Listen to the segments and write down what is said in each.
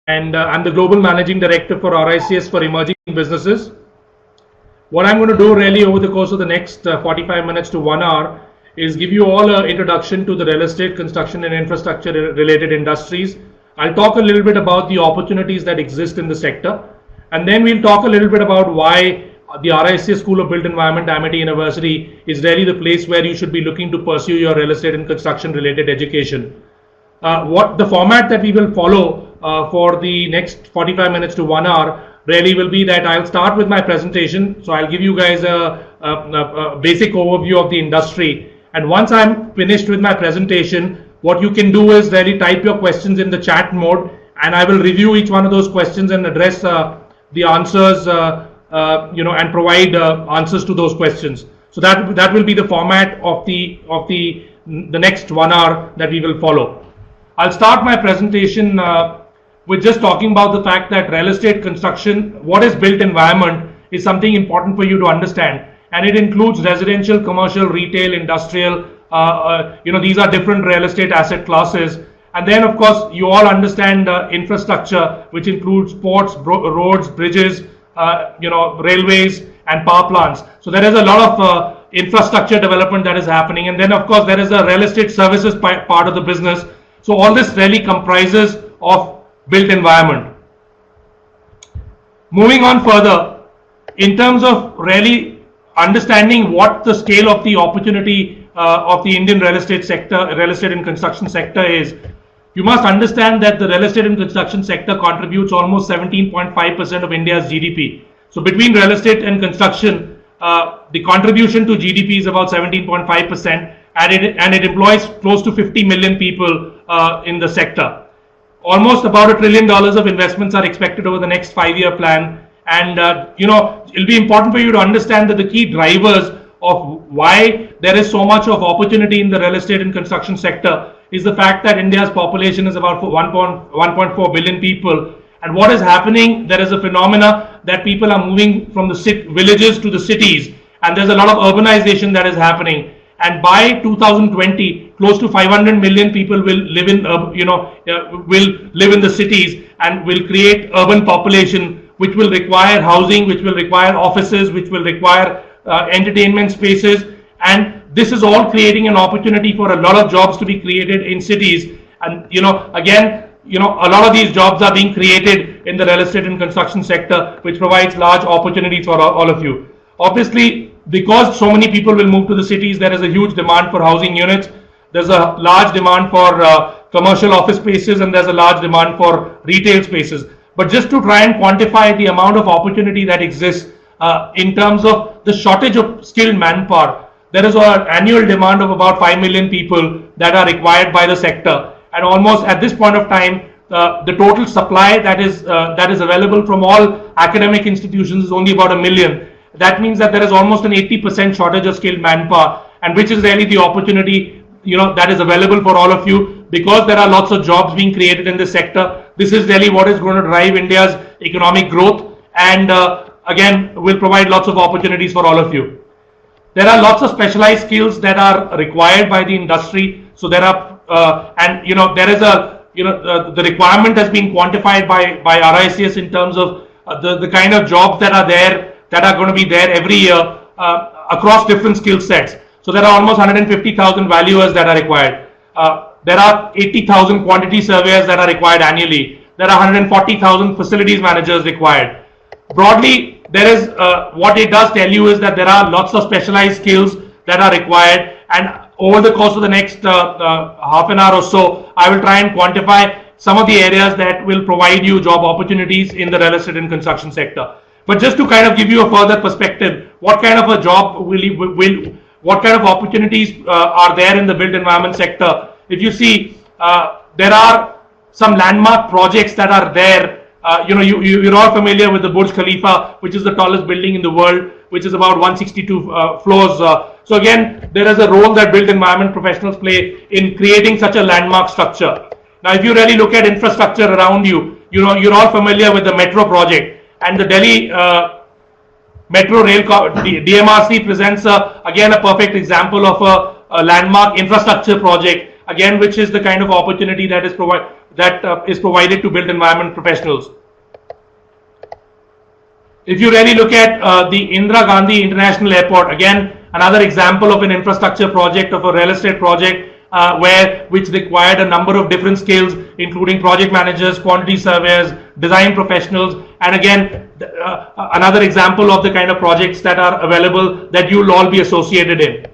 and I'm the Global Managing Director for RICS for Emerging Businesses. What I'm going to do really over the course of the next 45 minutes to 1 hour is give you all an introduction to the real estate, construction and infrastructure related industries. I'll talk a little bit about the opportunities that exist in the sector, and then we'll talk a little bit about why the RICS School of Built Environment, Amity University is really the place where you should be looking to pursue your real estate and construction related education. What the format that we will follow for the next 45 minutes to 1 hour really will be that I'll start with my presentation. So I'll give you guys a basic overview of the industry. And once I'm finished with my presentation, what you can do is really type your questions in the chat mode, and I will review each one of those questions and address the answers, and provide answers to those questions. So that will be the format of the next 1 hour that we will follow. I'll start my presentation with just talking about the fact that real estate construction, what is built environment, is something important for you to understand, and it includes residential, commercial, retail, industrial. These are different real estate asset classes. And then of course you all understand infrastructure, which includes ports, roads, bridges, railways and power plants. So there is a lot of infrastructure development that is happening, and then of course there is a real estate services part of the business. So all this really comprises of built environment. Moving on further, in terms of really understanding what the scale of the opportunity of the Indian real estate sector, real estate and construction sector is, you must understand that the real estate and construction sector contributes almost 17.5% of India's GDP. So between real estate and construction, the contribution to GDP is about 17.5%, and it employs close to 50 million people in the sector. Almost about $1 trillion of investments are expected over the next 5-year plan. And it'll be important for you to understand that the key drivers of why there is so much of opportunity in the real estate and construction sector is the fact that India's population is about 1.4 billion people. And what is happening, there is a phenomena that people are moving from the villages to the cities, and there's a lot of urbanization that is happening. And by 2020, close to 500 million people will live in, the cities, and will create urban population, which will require housing, which will require offices, which will require entertainment spaces. And this is all creating an opportunity for a lot of jobs to be created in cities. And a lot of these jobs are being created in the real estate and construction sector, which provides large opportunities for all of you. Obviously, because so many people will move to the cities, there is a huge demand for housing units. There's a large demand for commercial office spaces, and there's a large demand for retail spaces. But just to try and quantify the amount of opportunity that exists in terms of the shortage of skilled manpower, there is an annual demand of about 5 million people that are required by the sector. And almost at this point of time, the total supply that is available from all academic institutions is only about 1 million. That means that there is almost an 80% shortage of skilled manpower, and which is really the opportunity that is available for all of you, because there are lots of jobs being created in this sector. This is really what is going to drive India's economic growth, and again will provide lots of opportunities for all of you. There are lots of specialized skills that are required by the industry. So there are the requirement has been quantified by RICS in terms of the kind of jobs that are there, that are going to be there every year across different skill sets. So there are almost 150,000 valuers that are required. There are 80,000 quantity surveyors that are required annually. There are 140,000 facilities managers required. Broadly, there is what it does tell you is that there are lots of specialized skills that are required, and over the course of the next half an hour or so, I will try and quantify some of the areas that will provide you job opportunities in the real estate and construction sector. But just to kind of give you a further perspective, what kind of a job what kind of opportunities are there in the built environment sector? If you see, there are some landmark projects that are there. You're all familiar with the Burj Khalifa, which is the tallest building in the world, which is about 162 floors. So again, there is a role that built environment professionals play in creating such a landmark structure. Now, if you really look at infrastructure around you, you're all familiar with the metro project, and the Delhi Metro Rail DMRC presents again a perfect example of a landmark infrastructure project, again, which is the kind of opportunity that is that is provided to built environment professionals. If you really look at the Indira Gandhi International Airport, again, another example of an infrastructure project, of a real estate project, which required a number of different skills, including project managers, quantity surveyors, design professionals, and again, another example of the kind of projects that are available that you'll all be associated in.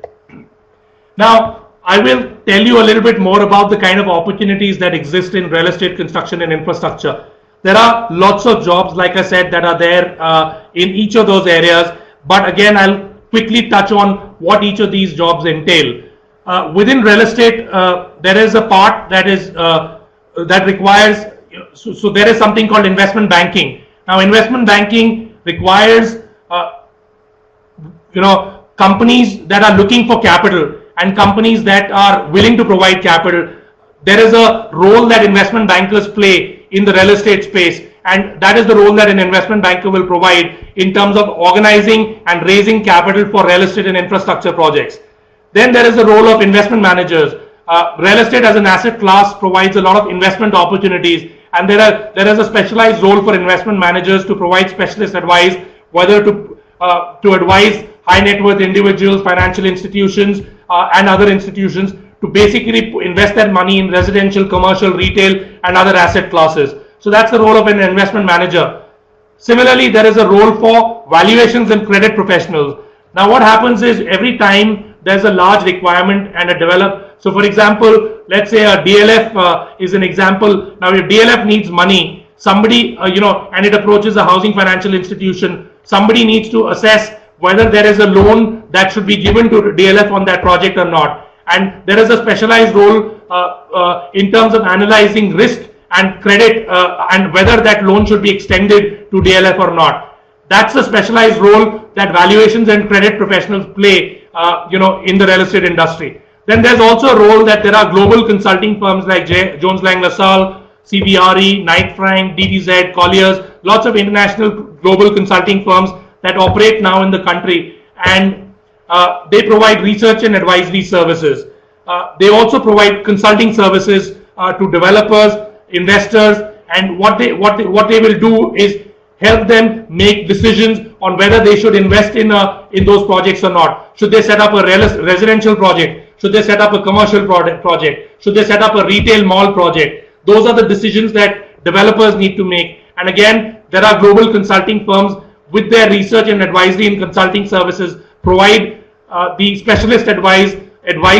Now, I will tell you a little bit more about the kind of opportunities that exist in real estate construction and infrastructure. There are lots of jobs, like I said, that are there in each of those areas. But again, I'll quickly touch on what each of these jobs entail. Within real estate, there is a part that is that requires. So there is something called investment banking. Now, investment banking requires companies that are looking for capital and companies that are willing to provide capital. There is a role that investment bankers play in the real estate space, and that is the role that an investment banker will provide in terms of organizing and raising capital for real estate and infrastructure projects. Then there is the role of investment managers. Real estate as an asset class provides a lot of investment opportunities, and there is a specialized role for investment managers to provide specialist advice, whether to advise high net worth individuals, financial institutions, and other institutions to basically invest that money in residential, commercial, retail, and other asset classes. So that's the role of an investment manager. Similarly, there is a role for valuations and credit professionals. Now, what happens is every time there's a large requirement and a develop. So, for example, let's say a DLF is an example. Now, if DLF needs money, somebody, and it approaches a housing financial institution, somebody needs to assess whether there is a loan that should be given to DLF on that project or not. And there is a specialized role in terms of analyzing risk and credit and whether that loan should be extended to DLF or not. That's a specialized role that valuations and credit professionals play, in the real estate industry. Then there's also a role that there are global consulting firms like Jones Lang LaSalle, CBRE, Knight Frank, DDZ, Colliers, lots of international global consulting firms that operate now in the country, and they provide research and advisory services. They also provide consulting services to developers, investors, and what they will do is help them make decisions on whether they should invest in those projects or not. Should they set up a residential project? Should they set up a commercial project? Should they set up a retail mall project? Those are the decisions that developers need to make. And again, there are global consulting firms with their research and advisory and consulting services provide the specialist advice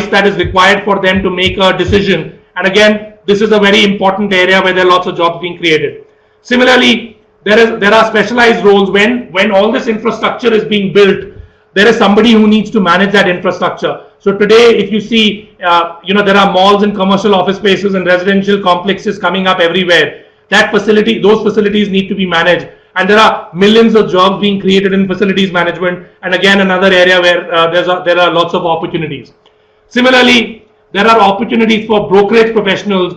that is required for them to make a decision. And again, this is a very important area where there are lots of jobs being created. Similarly, there are specialized roles when all this infrastructure is being built. There is somebody who needs to manage that infrastructure. So today, if you see, there are malls and commercial office spaces and residential complexes coming up everywhere. Those facilities need to be managed. And there are millions of jobs being created in facilities management. And again, another area where there are lots of opportunities. Similarly, there are opportunities for brokerage professionals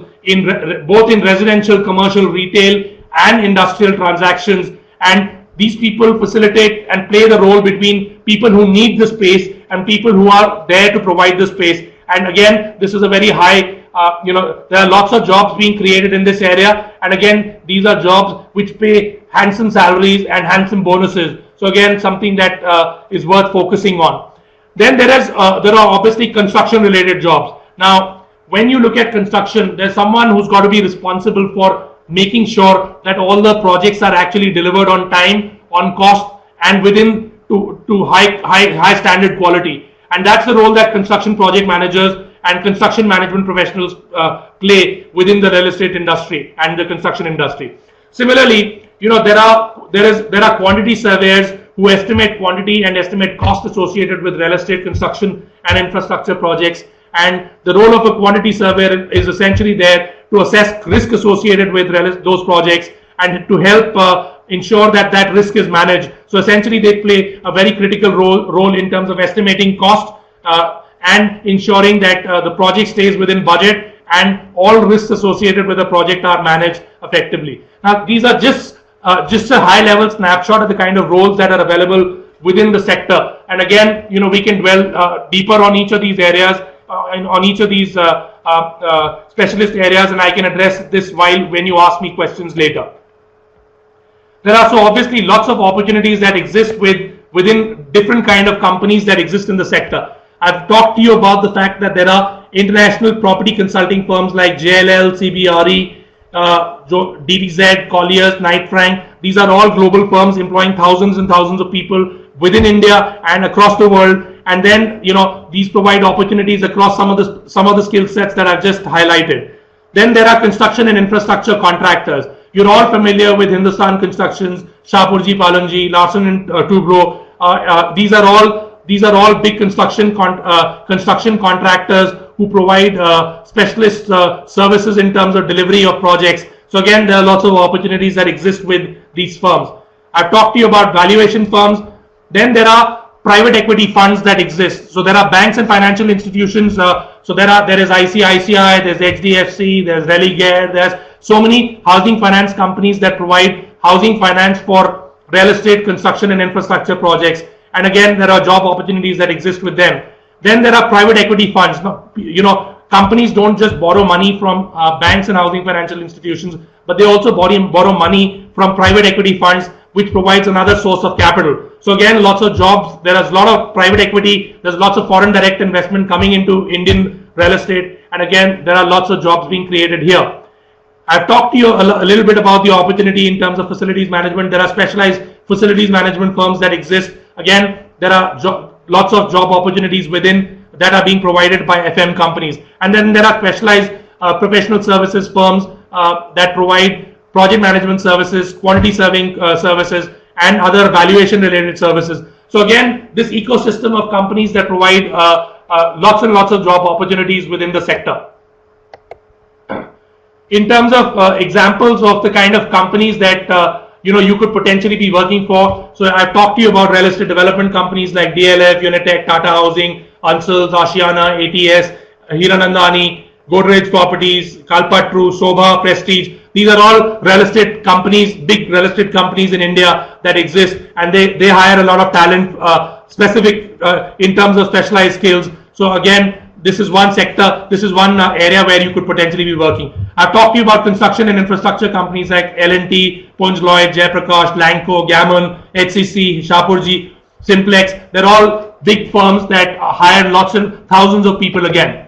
both in residential, commercial, retail, and industrial transactions. And these people facilitate and play the role between people who need the space and people who are there to provide the space. And again, this is a very high, there are lots of jobs being created in this area. And again, these are jobs which pay handsome salaries and handsome bonuses. So again, something that is worth focusing on. Then there are obviously construction related jobs. Now, when you look at construction, there's someone who's got to be responsible for making sure that all the projects are actually delivered on time, on cost, and within to high standard quality. And that's the role that construction project managers and construction management professionals play within the real estate industry and the construction industry. Similarly, there are quantity surveyors who estimate quantity and estimate cost associated with real estate construction and infrastructure projects. And the role of a quantity surveyor is essentially there to assess risk associated with those projects and to help ensure that risk is managed. So essentially, they play a very critical role in terms of estimating cost and ensuring that the project stays within budget and all risks associated with the project are managed effectively. Now, these are just a high-level snapshot of the kind of roles that are available within the sector. And again, we can dwell deeper on each of these areas, on each of these specialist areas, and I can address this when you ask me questions later. There are so obviously lots of opportunities that exist within different kind of companies that exist in the sector. I've talked to you about the fact that there are international property consulting firms like JLL, CBRE, DBZ, Colliers, Knight Frank. These are all global firms employing thousands and thousands of people within India and across the world. And then, these provide opportunities across some of the skill sets that I've just highlighted. Then there are construction and infrastructure contractors. You're all familiar with Hindustan Constructions, Shahpurji Palonji, Larsen and Toubro. These are all big construction contractors who provide specialist services in terms of delivery of projects. So again, there are lots of opportunities that exist with these firms. I've talked to you about valuation firms. Then there are private equity funds that exist. So there are banks and financial institutions. So there is ICICI, there's HDFC, there's Religare, there's so many housing finance companies that provide housing finance for real estate, construction and infrastructure projects. And again, there are job opportunities that exist with them. Then there are private equity funds. Companies don't just borrow money from banks and housing financial institutions, but they also borrow money from private equity funds, which provides another source of capital. So again, lots of jobs. There is a lot of private equity. There's lots of foreign direct investment coming into Indian real estate. And again, there are lots of jobs being created here. I've talked to you a little bit about the opportunity in terms of facilities management. There are specialized facilities management firms that exist. Again, there are lots of job opportunities within that are being provided by FM companies. And then there are specialized professional services firms that provide project management services, quantity serving services, and other valuation related services. So again, this ecosystem of companies that provide lots and lots of job opportunities within the sector. In terms of examples of the kind of companies that you could potentially be working for. So I've talked to you about real estate development companies like DLF, Unitech, Tata Housing, Ansals, Ashiana, ATS, Hiranandani, Godrej Properties, Kalpatru, Sobha, Prestige. These are all real estate companies, big real estate companies in India that exist, and they hire a lot of talent, specific in terms of specialized skills. So again, this is one sector, this is one area where you could potentially be working. I've talked to you about construction and infrastructure companies like L&T, Punj Lloyd, Jayaprakash, Lanco, Gammon, HCC, Shahpurji, Simplex. They're all big firms that hire lots and thousands of people again.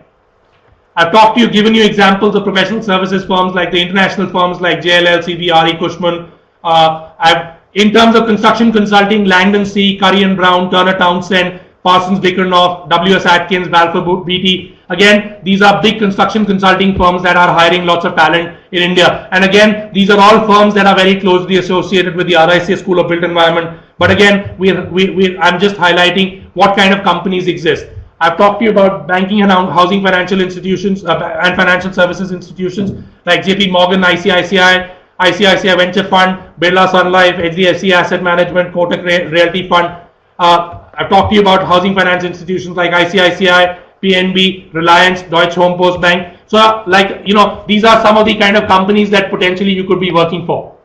I've talked to you, given you examples of professional services firms like the international firms like JLL, CBRE, Cushman. In terms of construction consulting, Langdon C, Curry and Brown, Turner Townsend, Parsons Bickernoff, W.S. Atkins, Balfour Beatty. Again, these are big construction consulting firms that are hiring lots of talent in India. And again, these are all firms that are very closely associated with the RICS School of Built Environment. But again, I'm just highlighting what kind of companies exist. I've talked to you about banking and housing financial institutions and financial services institutions like JP Morgan, ICICI Venture Fund, Birla Sun Life, HDFC Asset Management, Kotak Realty Fund. I've talked to you about housing finance institutions like ICICI, PNB, Reliance, Deutsche Home Post Bank. So these are some of the kind of companies that potentially you could be working for.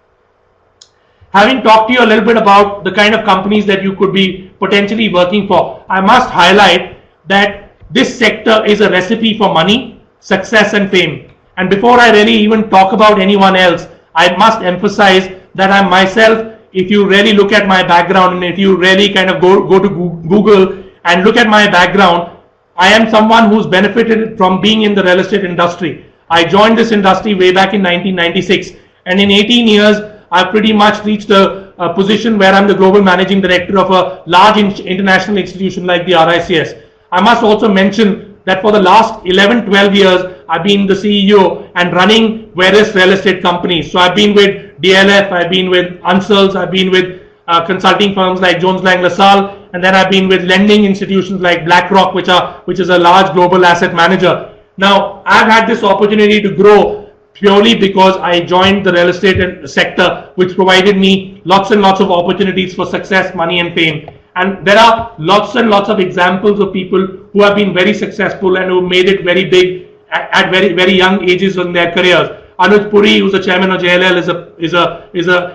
Having talked to you a little bit about the kind of companies that you could be potentially working for, I must highlight that this sector is a recipe for money, success and fame. And before I really even talk about anyone else, I must emphasize that I myself, if you really look at my background and if you really kind of go to Google and look at my background, I am someone who's benefited from being in the real estate industry. I joined this industry way back in 1996, and in 18 years, I've pretty much reached a position where I'm the global managing director of a large international institution like the RICS. I must also mention that for the last 11-12 years, I've been the CEO and running various real estate companies. So I've been with DLF, I've been with Ansals, I've been with consulting firms like Jones Lang LaSalle, and then I've been with lending institutions like BlackRock, which is a large global asset manager. Now, I've had this opportunity to grow purely because I joined the real estate sector, which provided me lots and lots of opportunities for success, money and fame. And there are lots and lots of examples of people who have been very successful and who made it very big at very young ages in their careers. Anuj Puri, who's the chairman of JLL,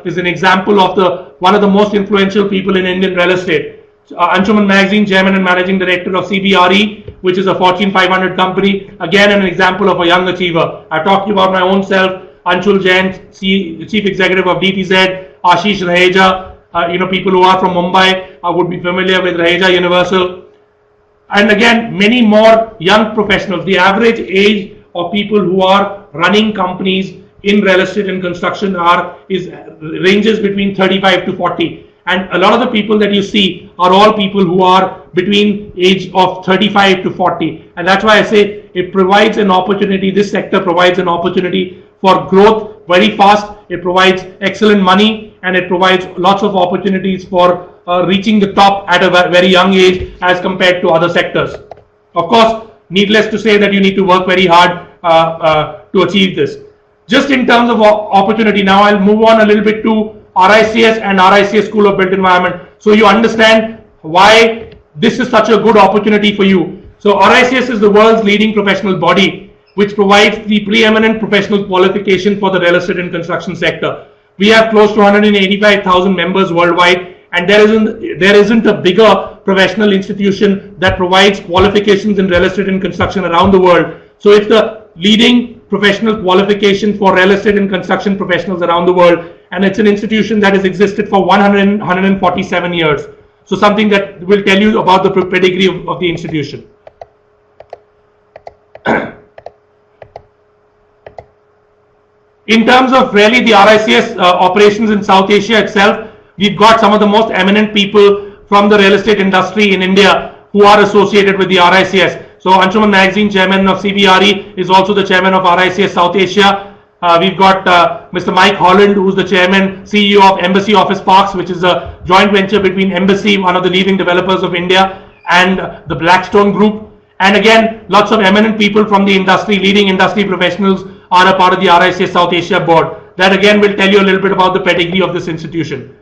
is an example of one of the most influential people in Indian real estate. Anshuman Magazine, chairman and managing director of CBRE, which is a Fortune 500 company. Again, an example of a young achiever. I've talked to you about my own self, Anshul Jain, Chief Executive of DTZ, Ashish Raheja, people who are from Mumbai would be familiar with Raheja Universal. And again, many more young professionals. The average age of people who are running companies in real estate and construction ranges between 35 to 40. And a lot of the people that you see are all people who are between age of 35 to 40. And that's why I say it provides an opportunity. This sector provides an opportunity for growth very fast. It provides excellent money, and it provides lots of opportunities for reaching the top at a very young age as compared to other sectors. Of course, needless to say that you need to work very hard to achieve this. Just in terms of opportunity, now I'll move on a little bit to RICS and RICS School of Built Environment, so you understand why this is such a good opportunity for you. So RICS is the world's leading professional body which provides the preeminent professional qualification for the real estate and construction sector. We have close to 185,000 members worldwide, and there isn't a bigger professional institution that provides qualifications in real estate and construction around the world. So it's the leading professional qualification for real estate and construction professionals around the world, and it's an institution that has existed for 147 years. So something that will tell you about the pedigree of the institution. In terms of really the RICS operations in South Asia itself, we've got some of the most eminent people from the real estate industry in India who are associated with the RICS. So Anshuman Magazine chairman of CBRE is also the chairman of RICS South Asia. We've got Mr. Mike Holland, who's the chairman, CEO of Embassy Office Parks, which is a joint venture between Embassy, one of the leading developers of India, and the Blackstone Group. And again, lots of eminent people from the industry, leading industry professionals, are a part of the RICS South Asia board. That again will tell you a little bit about the pedigree of this institution.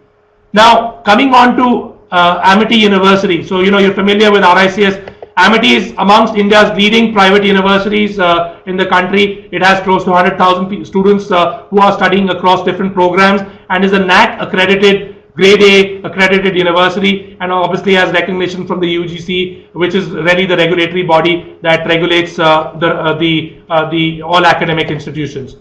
Now, coming on to Amity University. So, you're familiar with RICS. Amity is amongst India's leading private universities in the country. It has close to 100,000 students who are studying across different programs, and is a NAC accredited, grade A accredited university, and obviously has recognition from the UGC, which is really the regulatory body that regulates the all academic institutions.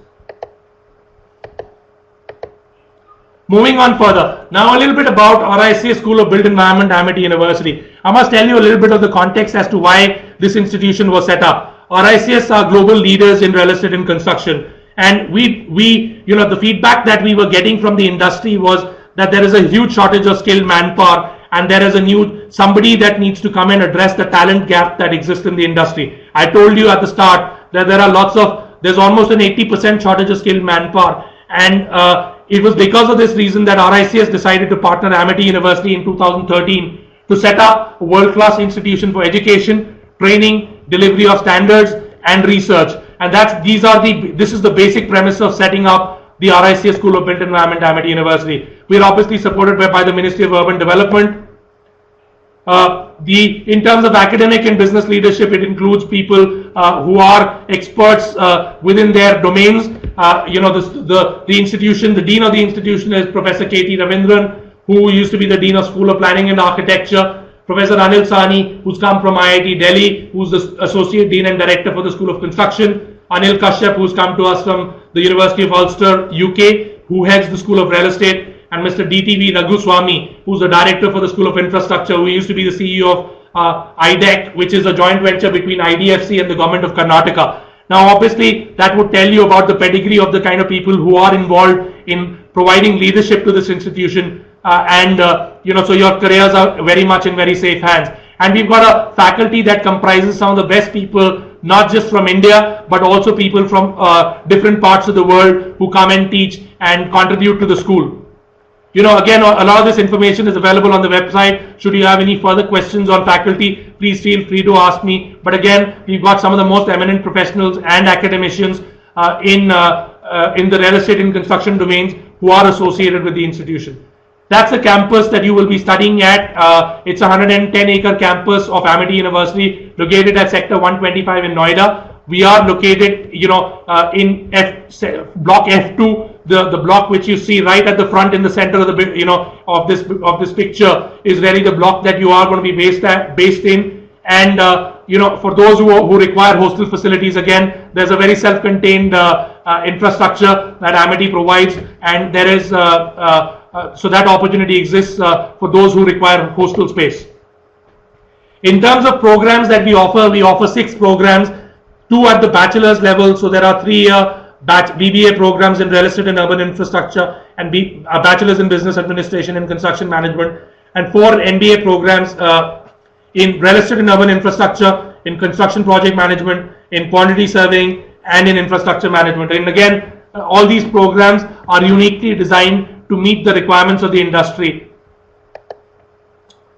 Moving on further, now a little bit about RICS School of Built Environment, Amity University. I must tell you a little bit of the context as to why this institution was set up. RICS are global leaders in real estate and construction, and the feedback that we were getting from the industry was that there is a huge shortage of skilled manpower, and there is somebody that needs to come and address the talent gap that exists in the industry. I told you at the start that there's almost an 80% shortage of skilled manpower, and it was because of this reason that RICS decided to partner Amity University in 2013 to set up a world-class institution for education, training, delivery of standards, and research. And this is the basic premise of setting up the RICS School of Built Environment, Amity University. We are obviously supported by the Ministry of Urban Development. In terms of academic and business leadership, it includes people who are experts within their domains. The institution, the dean of the institution is Professor K.T. Ravindran, who used to be the dean of School of Planning and Architecture. Professor Anil Sani, who's come from IIT Delhi, who's the associate dean and director for the School of Construction. Anil Kashyap, who's come to us from the University of Ulster, UK, who heads the School of Real Estate. And Mr. DTV Raghuswamy, who's the director for the School of Infrastructure, who used to be the CEO of IDEC, which is a joint venture between IDFC and the government of Karnataka. Now, obviously, that would tell you about the pedigree of the kind of people who are involved in providing leadership to this institution, so your careers are very much in very safe hands. And we've got a faculty that comprises some of the best people, not just from India, but also people from different parts of the world who come and teach and contribute to the school. Again, a lot of this information is available on the website. Should you have any further questions on faculty, please feel free to ask me. But again, we've got some of the most eminent professionals and academicians in the real estate and construction domains who are associated with the institution. That's the campus that you will be studying at. It's a 110-acre campus of Amity University, located at Sector 125 in Noida. We are located, in Block F2. The block which you see right at the front in the center of the of this picture is really the block that you are going to be based in. And for those who require hostel facilities, again, there's a very self-contained infrastructure that Amity provides, and there is so that opportunity exists for those who require hostel space. In terms of programs that we offer 6 programs, 2 at the bachelor's level. So there are 3-year BBA programs in real estate and urban infrastructure, and bachelor's in business administration and construction management, and 4 MBA programs in real estate and urban infrastructure, in construction project management, in quantity surveying, and in infrastructure management. And again, all these programs are uniquely designed to meet the requirements of the industry.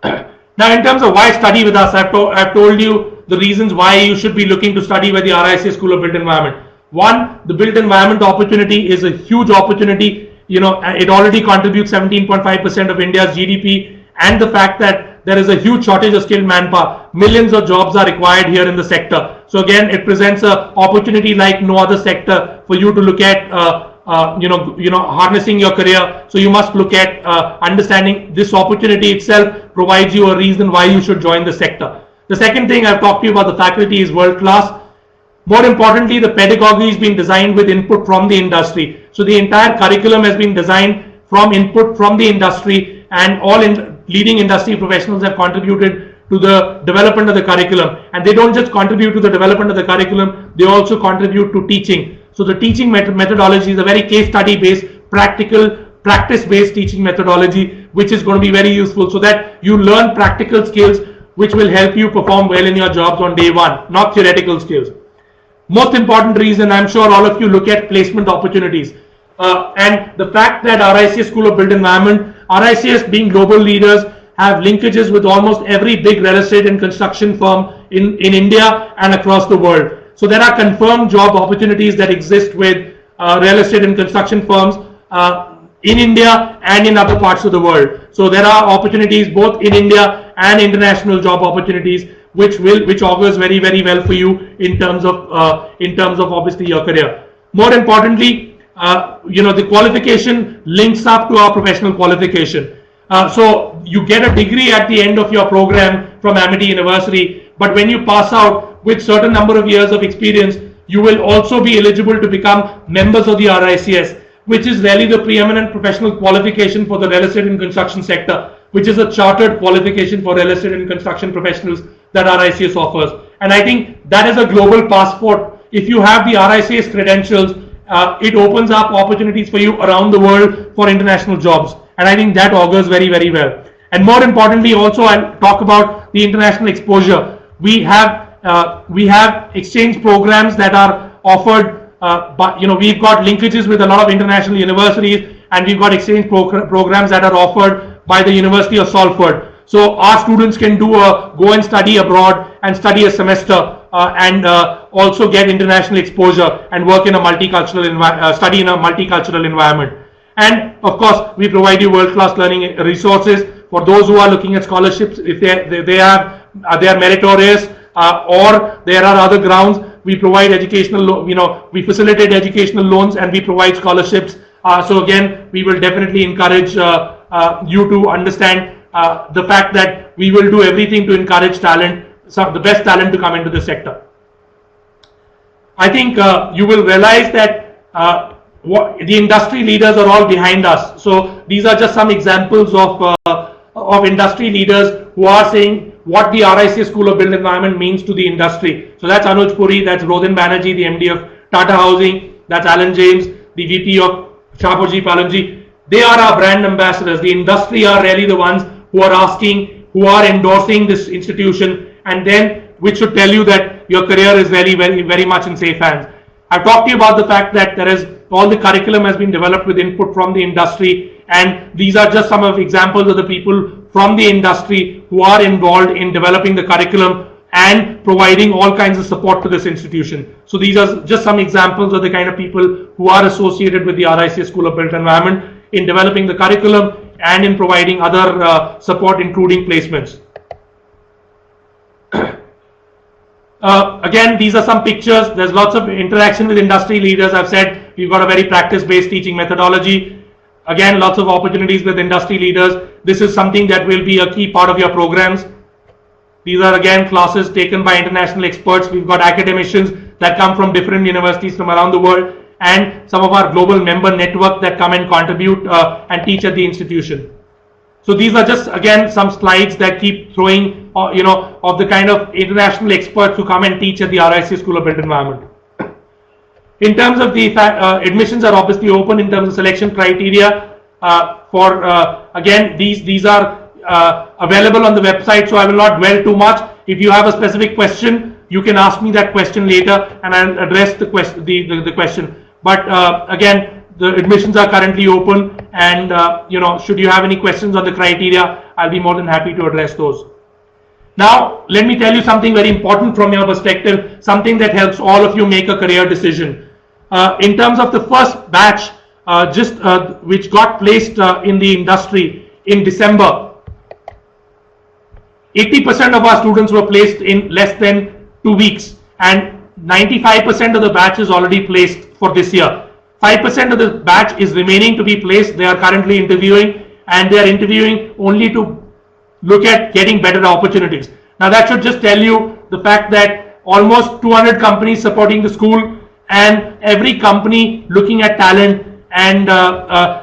Now, in terms of why study with us, I've told you the reasons why you should be looking to study with the RICS School of Built Environment. One, the built environment opportunity is a huge opportunity. It already contributes 17.5% of India's GDP, and the fact that there is a huge shortage of skilled manpower. Millions of jobs are required here in the sector. So again, it presents an opportunity like no other sector for you to look at, harnessing your career. So you must look at understanding this opportunity itself provides you a reason why you should join the sector. The second thing I've talked to you about, the faculty is world class. More importantly, the pedagogy is being designed with input from the industry. So the entire curriculum has been designed from input from the industry, and all leading industry professionals have contributed to the development of the curriculum. And they don't just contribute to the development of the curriculum, they also contribute to teaching. So the teaching methodology is a very case study based, practical, practice based teaching methodology, which is going to be very useful so that you learn practical skills which will help you perform well in your jobs on day one, not theoretical skills. Most important reason, I'm sure all of you look at placement opportunities. And the fact that RICS School of Built Environment, RICS being global leaders, have linkages with almost every big real estate and construction firm in India and across the world. So there are confirmed job opportunities that exist with real estate and construction firms in India and in other parts of the world. So there are opportunities both in India and international job opportunities, which augurs very, very well for you in terms of obviously your career. More importantly, the qualification links up to our professional qualification. So you get a degree at the end of your program from Amity University, but when you pass out with certain number of years of experience, you will also be eligible to become members of the RICS, which is really the preeminent professional qualification for the real estate and construction sector, which is a chartered qualification for real estate and construction professionals that RICS offers. And I think that is a global passport. If you have the RICS credentials, it opens up opportunities for you around the world for international jobs. And I think that augurs very, very well. And more importantly, also I'll talk about the international exposure. We have exchange programs that are offered, but we've got linkages with a lot of international universities, and we've got exchange programs that are offered by the University of Salford. So our students can go and study abroad and study a semester and also get international exposure and work in a multicultural study in a multicultural environment. And of course, we provide you world-class learning resources for those who are looking at scholarships. If they are meritorious or there are other grounds, we provide educational, we facilitate educational loans and we provide scholarships. So again, we will definitely encourage you to understand the fact that we will do everything to encourage talent, the best talent to come into the sector. I think you will realize that the industry leaders are all behind us. So these are just some examples of industry leaders who are saying what the RICS School of Built Environment means to the industry. So that's Anuj Puri, that's Rodin Banerjee, the MD of Tata Housing, that's Alan James, the VP of Shapoorji Pallonji. They are our brand ambassadors. The industry are really the ones who are asking, who are endorsing this institution, and then which should tell you that your career is very, very, very much in safe hands. I've talked to you about the fact that there is all the curriculum has been developed with input from the industry, and these are just some of examples of the people from the industry who are involved in developing the curriculum and providing all kinds of support to this institution. So these are just some examples of the kind of people who are associated with the RICS School of Built Environment in developing the curriculum and in providing other support, including placements. Again, these are some pictures. There's lots of interaction with industry leaders. I've said we've got a very practice-based teaching methodology. Again, lots of opportunities with industry leaders. This is something that will be a key part of your programs. These are again classes taken by international experts. We've got academicians that come from different universities from around the world, and some of our global member network that come and contribute and teach at the institution. So these are just again some slides that keep throwing, of the kind of international experts who come and teach at the RIC School of Built Environment. In terms of the admissions are obviously open in terms of selection criteria. Again, these are available on the website, so I will not dwell too much. If you have a specific question, you can ask me that question later, and I'll address the question. But again, the admissions are currently open, and should you have any questions on the criteria, I'll be more than happy to address those. Now, let me tell you something very important from your perspective, something that helps all of you make a career decision. In terms of the first batch, which got placed in the industry in December, 80% of our students were placed in less than 2 weeks, and 95% of the batch is already placed for this year. 5% of the batch is remaining to be placed. They are currently interviewing, and they are interviewing only to look at getting better opportunities. Now that should just tell you the fact that almost 200 companies supporting the school, and every company looking at talent and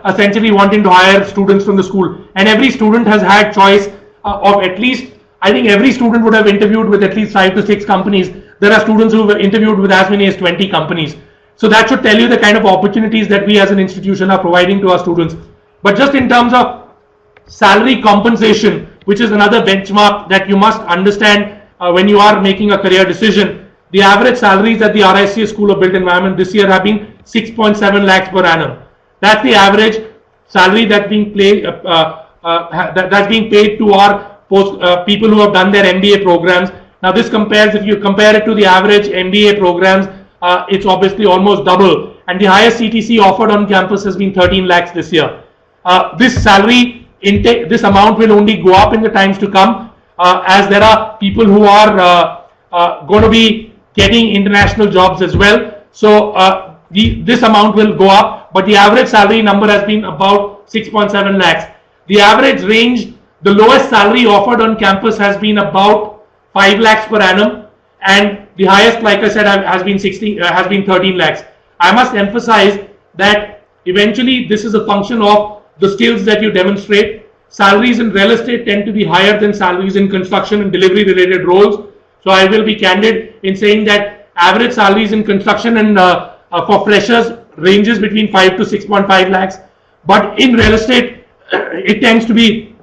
essentially wanting to hire students from the school. And every student has had choice of at least, I think every student would have interviewed with at least 5 to 6 companies. There are students who have interviewed with as many as 20 companies. So that should tell you the kind of opportunities that we as an institution are providing to our students. But just in terms of salary compensation, which is another benchmark that you must understand when you are making a career decision, the average salaries at the RICA School of Built Environment this year have been 6.7 lakhs per annum. That's the average salary that's being paid to our people who have done their MBA programs. Now this compares, if you compare it to the average MBA programs, it's obviously almost double, and the highest CTC offered on campus has been 13 lakhs this year. This salary intake, this amount will only go up in the times to come, as there are people who are going to be getting international jobs as well. So this amount will go up, but the average salary number has been about 6.7 lakhs. The average range, the lowest salary offered on campus has been about 5 lakhs per annum, and the highest, like I said, has been 13 lakhs. I must emphasize that eventually this is a function of the skills that you demonstrate. Salaries in real estate tend to be higher than salaries in construction and delivery related roles. So I will be candid in saying that average salaries in construction and for freshers ranges between 5 to 6.5 lakhs. But in real estate, it tends to be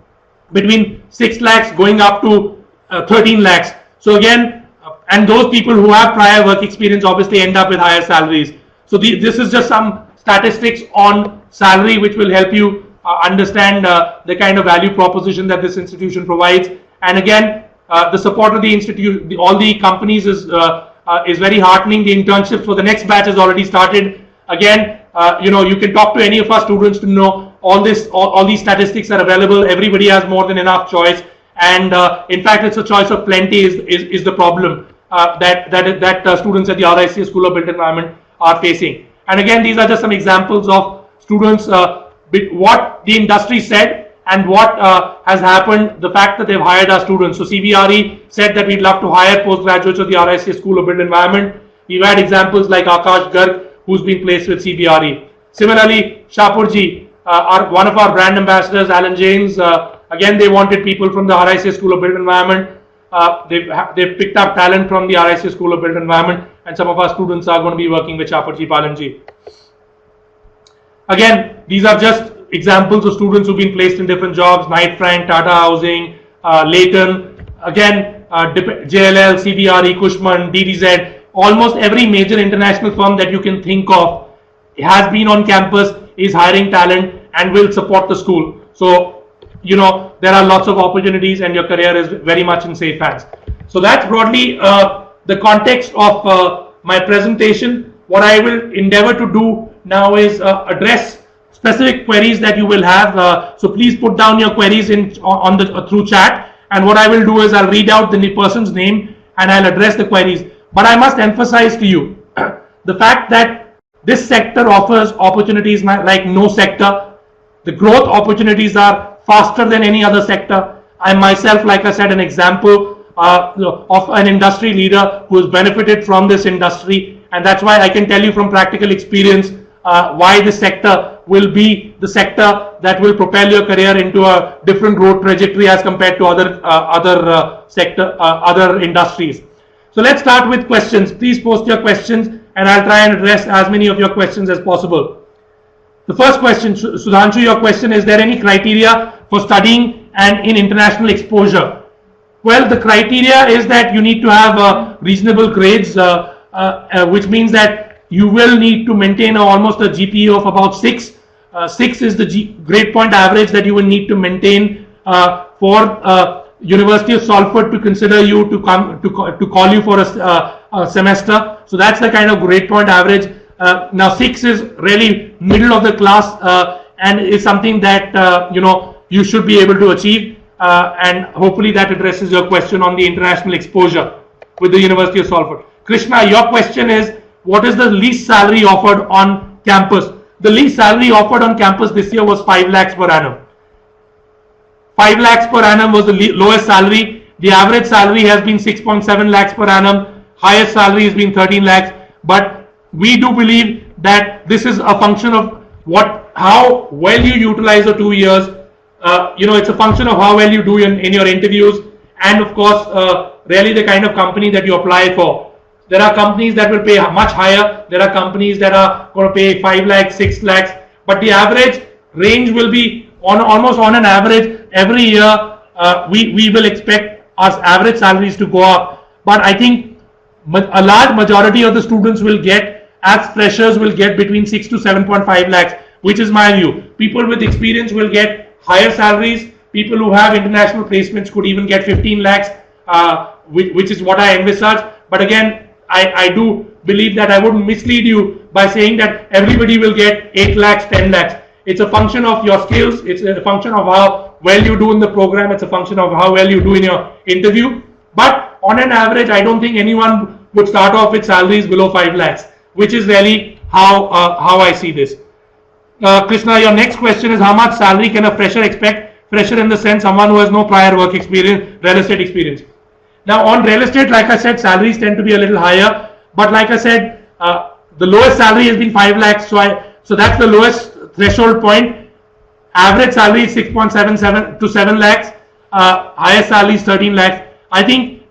between 6 lakhs going up to 13 lakhs. So again, and those people who have prior work experience obviously end up with higher salaries. So this is just some statistics on salary which will help you understand the kind of value proposition that this institution provides. And again, the support of the institute, all the companies is very heartening. The internships for the next batch has already started. Again, you can talk to any of our students to know all these statistics are available. Everybody has more than enough choice, and in fact, it's a choice of plenty is the problem that students at the RICA School of Built Environment are facing. And again, these are just some examples of students, what the industry said and what has happened, the fact that they've hired our students. So CBRE said that we'd love to hire postgraduates of the RICA School of Built Environment. We've had examples like Akash Garg, who's been placed with CBRE. Similarly, Shapurji, one of our brand ambassadors, Alan James, again, they wanted people from the RICA School of Built Environment. They've picked up talent from the RICA School of Built Environment, and some of our students are going to be working with Shapurji Palanji. Again, these are just examples of students who've been placed in different jobs: Knight Frank, Tata Housing, Leighton, again, JLL, CBRE, Cushman, DDZ. Almost every major international firm that you can think of has been on campus, is hiring talent, and will support the school. So, there are lots of opportunities, and your career is very much in safe hands. So that's broadly the context of my presentation. What I will endeavor to do now is address specific queries that you will have. So please put down your queries through chat, and what I will do is I'll read out the person's name and I'll address the queries. But I must emphasize to you the fact that this sector offers opportunities like no sector. The growth opportunities are faster than any other sector. I myself, like I said, an example. of an industry leader who has benefited from this industry, and that's why I can tell you from practical experience why this sector will be the sector that will propel your career into a different growth trajectory as compared to other industries. So let's start with questions. Please post your questions and I'll try and address as many of your questions as possible. The first question, Sudhanshu, your question, is there any criteria for studying and in international exposure? Well, the criteria is that you need to have reasonable grades, which means that you will need to maintain almost a GPA of about 6. 6 is the grade point average that you will need to maintain for University of Salford to consider you to come to call you for a semester. So that's the kind of grade point average. Now 6 is really middle of the class and is something that you should be able to achieve, and hopefully that addresses your question on the international exposure with the University of Salford. Krishna, your question is, what is the least salary offered on campus? The least salary offered on campus this year was 5 lakhs per annum. 5 lakhs per annum was the lowest salary. The average salary has been 6.7 lakhs per annum. Highest salary has been 13 lakhs. But we do believe that this is a function of how well you utilize the 2 years. It's a function of how well you do in your interviews, and of course, really the kind of company that you apply for. There are companies that will pay much higher. There are companies that are going to pay 5 lakhs, 6 lakhs. But the average range will be almost on an average every year. We will expect our average salaries to go up. But I think a large majority of the students will get, as freshers, will get between 6 to 7.5 lakhs, which is my view. People with experience will get higher salaries. People who have international placements could even get 15 lakhs, which is what I envisage. But again, I do believe that I wouldn't mislead you by saying that everybody will get 8 lakhs, 10 lakhs. It's a function of your skills. It's a function of how well you do in the program. It's a function of how well you do in your interview. But on an average, I don't think anyone would start off with salaries below 5 lakhs, which is really how I see this. Krishna, your next question is, how much salary can a fresher expect? Fresher in the sense someone who has no prior work experience, real estate experience. Now on real estate, like I said, salaries tend to be a little higher. But like I said, the lowest salary has been 5 lakhs. So that's the lowest threshold point. Average salary is 6.77 to 7 lakhs. Highest salary is 13 lakhs. I think,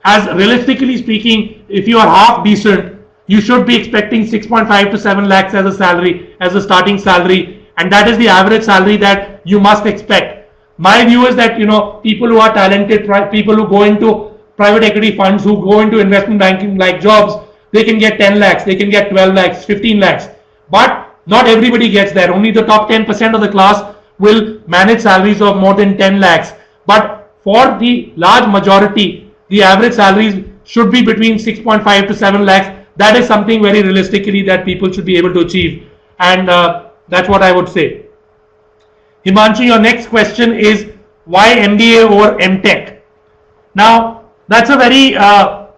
as realistically speaking, if you are half decent, you should be expecting 6.5 to 7 lakhs as a salary, as a starting salary, and that is the average salary that you must expect. My view is that people who are talented, people who go into private equity funds, who go into investment banking like jobs, they can get 10 lakhs, they can get 12 lakhs, 15 lakhs. But not everybody gets there. Only the top 10% of the class will manage salaries of more than 10 lakhs. But for the large majority, the average salaries should be between 6.5 to 7 lakhs. That is something very realistically that people should be able to achieve. And that's what I would say. Himanshu, your next question is, why MBA over MTech? Now, that's a very, as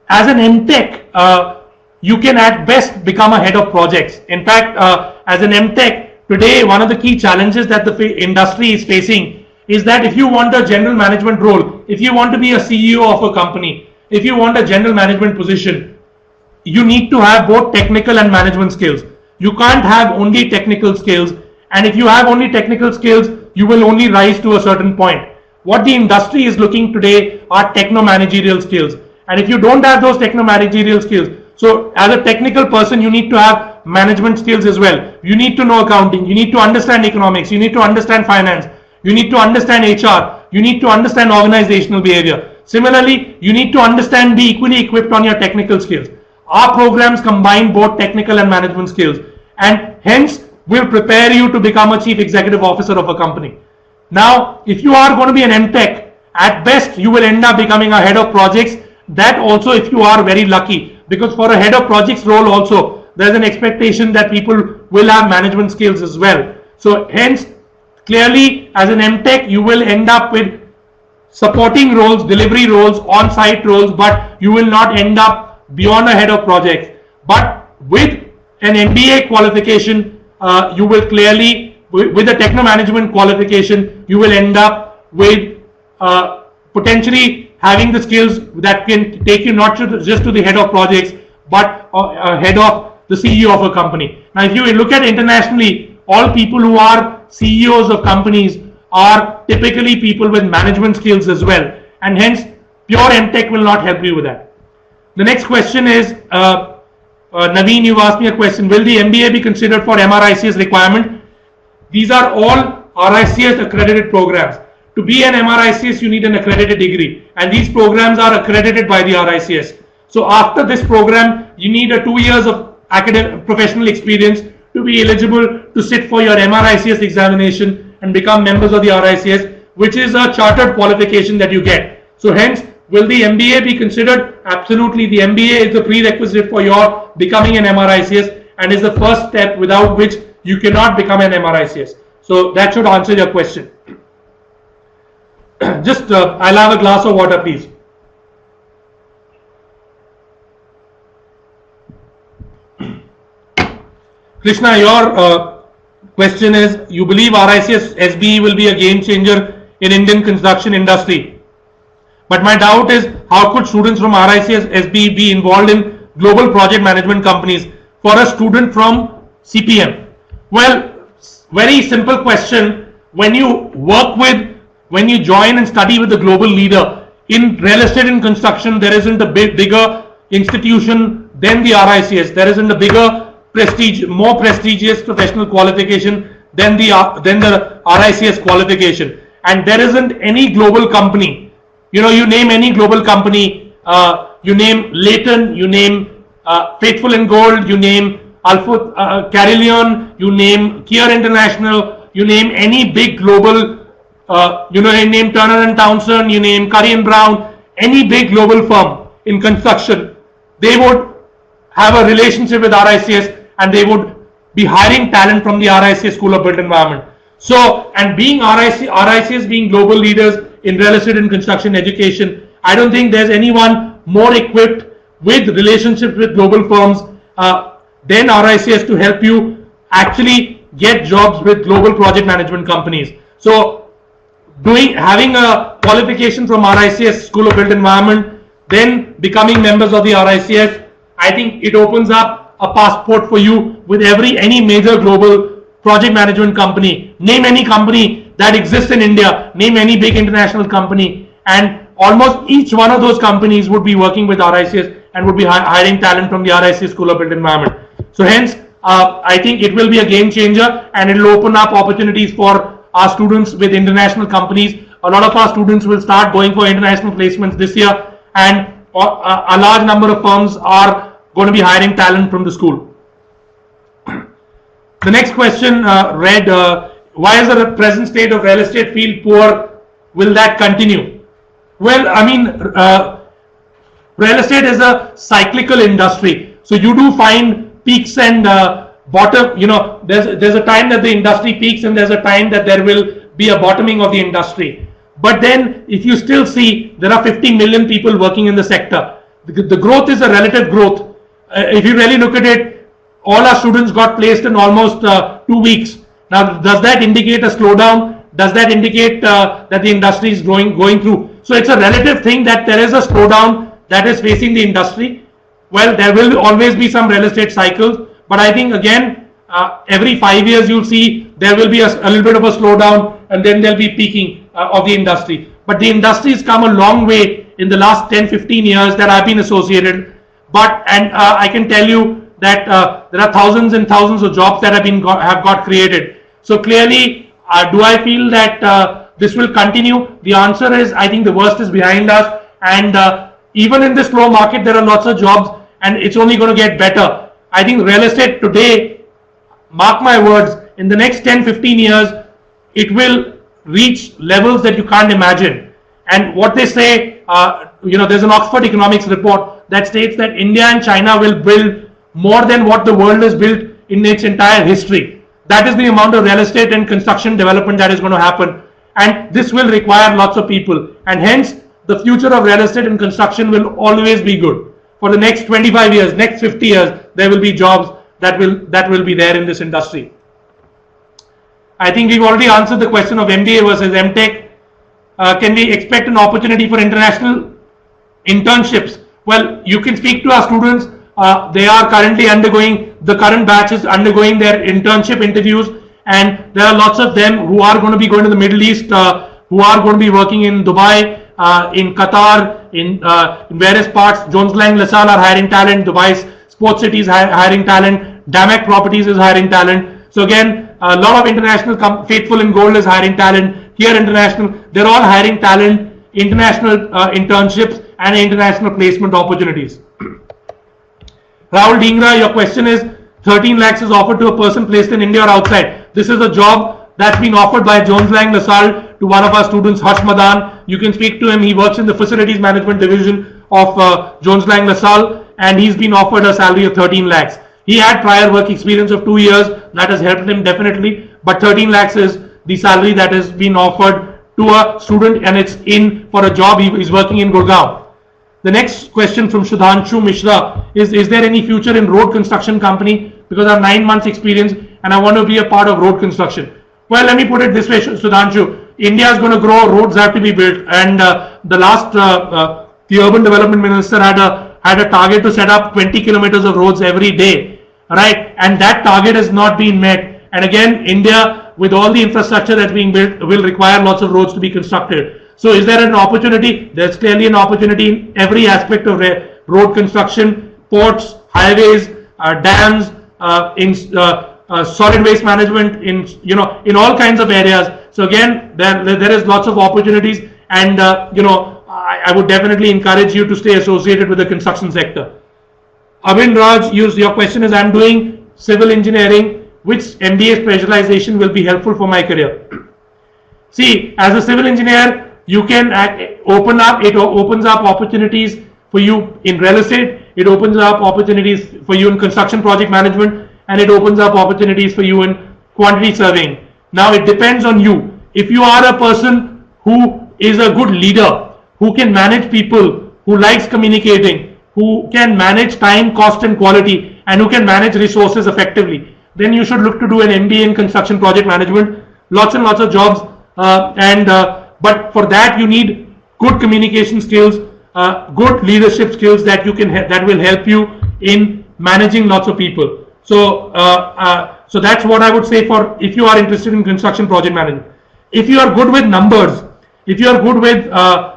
an MTech, you can at best become a head of projects. In fact, as an MTech, today, one of the key challenges that the industry is facing is that if you want a general management role, if you want to be a CEO of a company, if you want a general management position, you need to have both technical and management skills. You can't have only technical skills. And if you have only technical skills, you will only rise to a certain point. What the industry is looking today are techno-managerial skills. And if you don't have those techno-managerial skills, so as a technical person, you need to have management skills as well. You need to know accounting. You need to understand economics. You need to understand finance. You need to understand HR. You need to understand organizational behavior. Similarly, you need to understand, be equally equipped on your technical skills. Our programs combine both technical and management skills, and hence will prepare you to become a chief executive officer of a company. Now, if you are going to be an MTech, at best you will end up becoming a head of projects. That also, if you are very lucky, because for a head of projects role also, there's an expectation that people will have management skills as well. So hence, clearly as an MTech, you will end up with supporting roles, delivery roles, on-site roles, but you will not end up beyond a head of projects. But with an MBA qualification, you will clearly, with a techno management qualification, you will end up with potentially having the skills that can take you not just to the head of projects, but head of the CEO of a company. Now, if you look at internationally, all people who are CEOs of companies are typically people with management skills as well, and hence pure MTech will not help you with that. The next question is, Naveen, you've asked me a question. Will the MBA be considered for MRICS requirement? These are all RICS accredited programs. To be an MRICS, you need an accredited degree, and these programs are accredited by the RICS. So after this program, you need a 2 years of academic professional experience to be eligible to sit for your MRICS examination and become members of the RICS, which is a chartered qualification that you get. So hence, will the MBA be considered? Absolutely. The MBA is the prerequisite for your becoming an MRICS and is the first step without which you cannot become an MRICS. So that should answer your question. Just, I'll have a glass of water, please. Krishna, your question is, you believe RICS SBE will be a game changer in Indian construction industry. But my doubt is, how could students from RICS SBE be involved in global project management companies for a student from CPM? Well, very simple question. When you join and study with the global leader in real estate and construction, there isn't a bigger institution than the RICS. There isn't a bigger more prestigious professional qualification than the RICS qualification. And there isn't any global company. You know, you name any global company, you name Leighton, you name Faithful and Gold, you name Carillon, you name Kier International, you name any big global, you name Turner and Townsend, you name Curry and Brown, any big global firm in construction, they would have a relationship with RICS and they would be hiring talent from the RICS School of Built Environment. So, and being RICS being global leaders in real estate and construction education, I don't think there's anyone more equipped with relationships with global firms than RICS to help you actually get jobs with global project management companies. So, having a qualification from RICS School of Built Environment, then becoming members of the RICS, I think it opens up a passport for you with any major global project management company. Name any company that exists in India, name any big international company, and almost each one of those companies would be working with RICS and would be hiring talent from the RICS School of Built Environment. So hence, I think it will be a game changer and it will open up opportunities for our students with international companies. A lot of our students will start going for international placements this year, and a large number of firms are going to be hiring talent from the school. The next question read, why is the present state of real estate field poor? Will that continue? Well, I mean, real estate is a cyclical industry. So you do find peaks and bottom, there's a time that the industry peaks and there's a time that there will be a bottoming of the industry. But then if you still see there are 50 million people working in the sector, the growth is a relative growth. If you really look at it, all our students got placed in almost 2 weeks. Now, does that indicate a slowdown? Does that indicate that the industry is going through? So it's a relative thing that there is a slowdown that is facing the industry. Well, there will always be some real estate cycles, but I think again, every 5 years you'll see there will be a little bit of a slowdown and then there'll be peaking of the industry. But the industry has come a long way in the last 10-15 years that I've been associated. And I can tell you that there are thousands and thousands of jobs that have got created. So clearly, do I feel that this will continue? The answer is, I think the worst is behind us, and even in this slow market, there are lots of jobs, and it's only going to get better. I think real estate today, mark my words, in the next 10-15 years, it will reach levels that you can't imagine. And what they say, there's an Oxford economics report that states that India and China will build more than what the world has built in its entire history. That is the amount of real estate and construction development that is going to happen. And this will require lots of people. And hence, the future of real estate and construction will always be good. For the next 25 years, next 50 years, there will be jobs that will be there in this industry. I think we've already answered the question of MBA versus MTech. can we expect an opportunity for international internships? Well, you can speak to our students. They are currently undergoing, the current batch is undergoing their internship interviews, and there are lots of them who are going to be going to the Middle East, who are going to be working in Dubai, in Qatar, in various parts. Jones Lang LaSalle are hiring talent. Dubai's Sports City is hiring talent. Damac Properties is hiring talent. So again, a lot of international, Faithful in Gold is hiring talent. Here International, they're all hiring talent, international internships and international placement opportunities. Rahul Dhingra, your question is 13 lakhs is offered to a person placed in India or outside. This is a job that's been offered by Jones Lang LaSalle to one of our students, Harsh Madan. You can speak to him. He works in the facilities management division of Jones Lang LaSalle, and he's been offered a salary of 13 lakhs. He had prior work experience of 2 years. That has helped him definitely. But 13 lakhs is the salary that has been offered to a student, and it's in for a job. He is working in Gurgaon. The next question from Shudhanshu Mishra is there any future in road construction company? Because I have 9 months experience and I want to be a part of road construction. Well, let me put it this way, Shudhanshu. India is going to grow, roads have to be built, and the urban development minister had a target to set up 20 kilometers of roads every day, right? And that target has not been met. And again, India, with all the infrastructure that's being built, will require lots of roads to be constructed. So is there an opportunity? There's clearly an opportunity in every aspect of road construction, ports, highways, dams, in solid waste management, in all kinds of areas. So again, there is lots of opportunities, and I would definitely encourage you to stay associated with the construction sector. Arvind Raj, your question is, I'm doing civil engineering. Which MBA specialization will be helpful for my career? See, as a civil engineer, you can it opens up opportunities for you in real estate, it opens up opportunities for you in construction project management, and it opens up opportunities for you in quantity surveying. Now, it depends on you. If you are a person who is a good leader, who can manage people, who likes communicating, who can manage time, cost and quality, and who can manage resources effectively, then you should look to do an MBA in construction project management. Lots and lots of jobs, but for that you need good communication skills, good leadership skills that will help you in managing lots of people. So so that's what I would say for if you are interested in construction project management. If you are good with numbers, if you are good with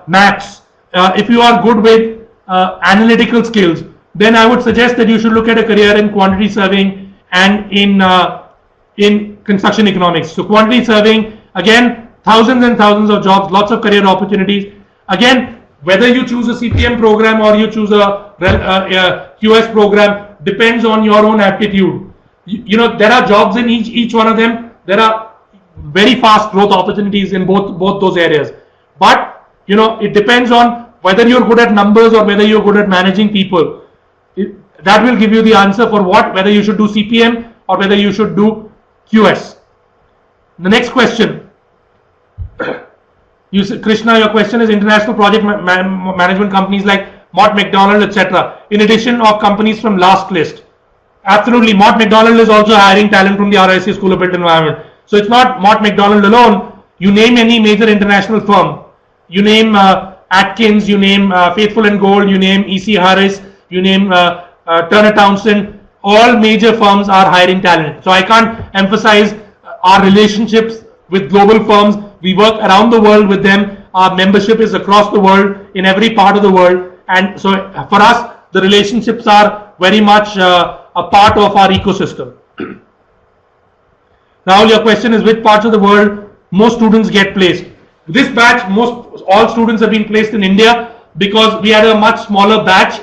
maths, if you are good with analytical skills, then I would suggest that you should look at a career in quantity surveying and in construction economics. So quantity surveying, again, thousands and thousands of jobs, lots of career opportunities. Again, whether you choose a CPM program or you choose a QS program depends on your own aptitude. There are jobs in each one of them. There are very fast growth opportunities in both those areas. But it depends on whether you're good at numbers or whether you're good at managing people. That will give you the answer for whether you should do CPM or whether you should do QS. The next question. Krishna, your question is international project management companies like Mott MacDonald, etc. In addition of companies from last list. Absolutely, Mott MacDonald is also hiring talent from the RISC School of Built Environment. So it's not Mott MacDonald alone. You name any major international firm. You name Atkins, you name Faithful and Gold, you name EC Harris, you name Turner Townsend, all major firms are hiring talent. So I can't emphasize our relationships with global firms. We work around the world with them. Our membership is across the world, in every part of the world. And so for us, the relationships are very much a part of our ecosystem. Rahul, your question is, which parts of the world most students get placed? This batch, all students have been placed in India because we had a much smaller batch.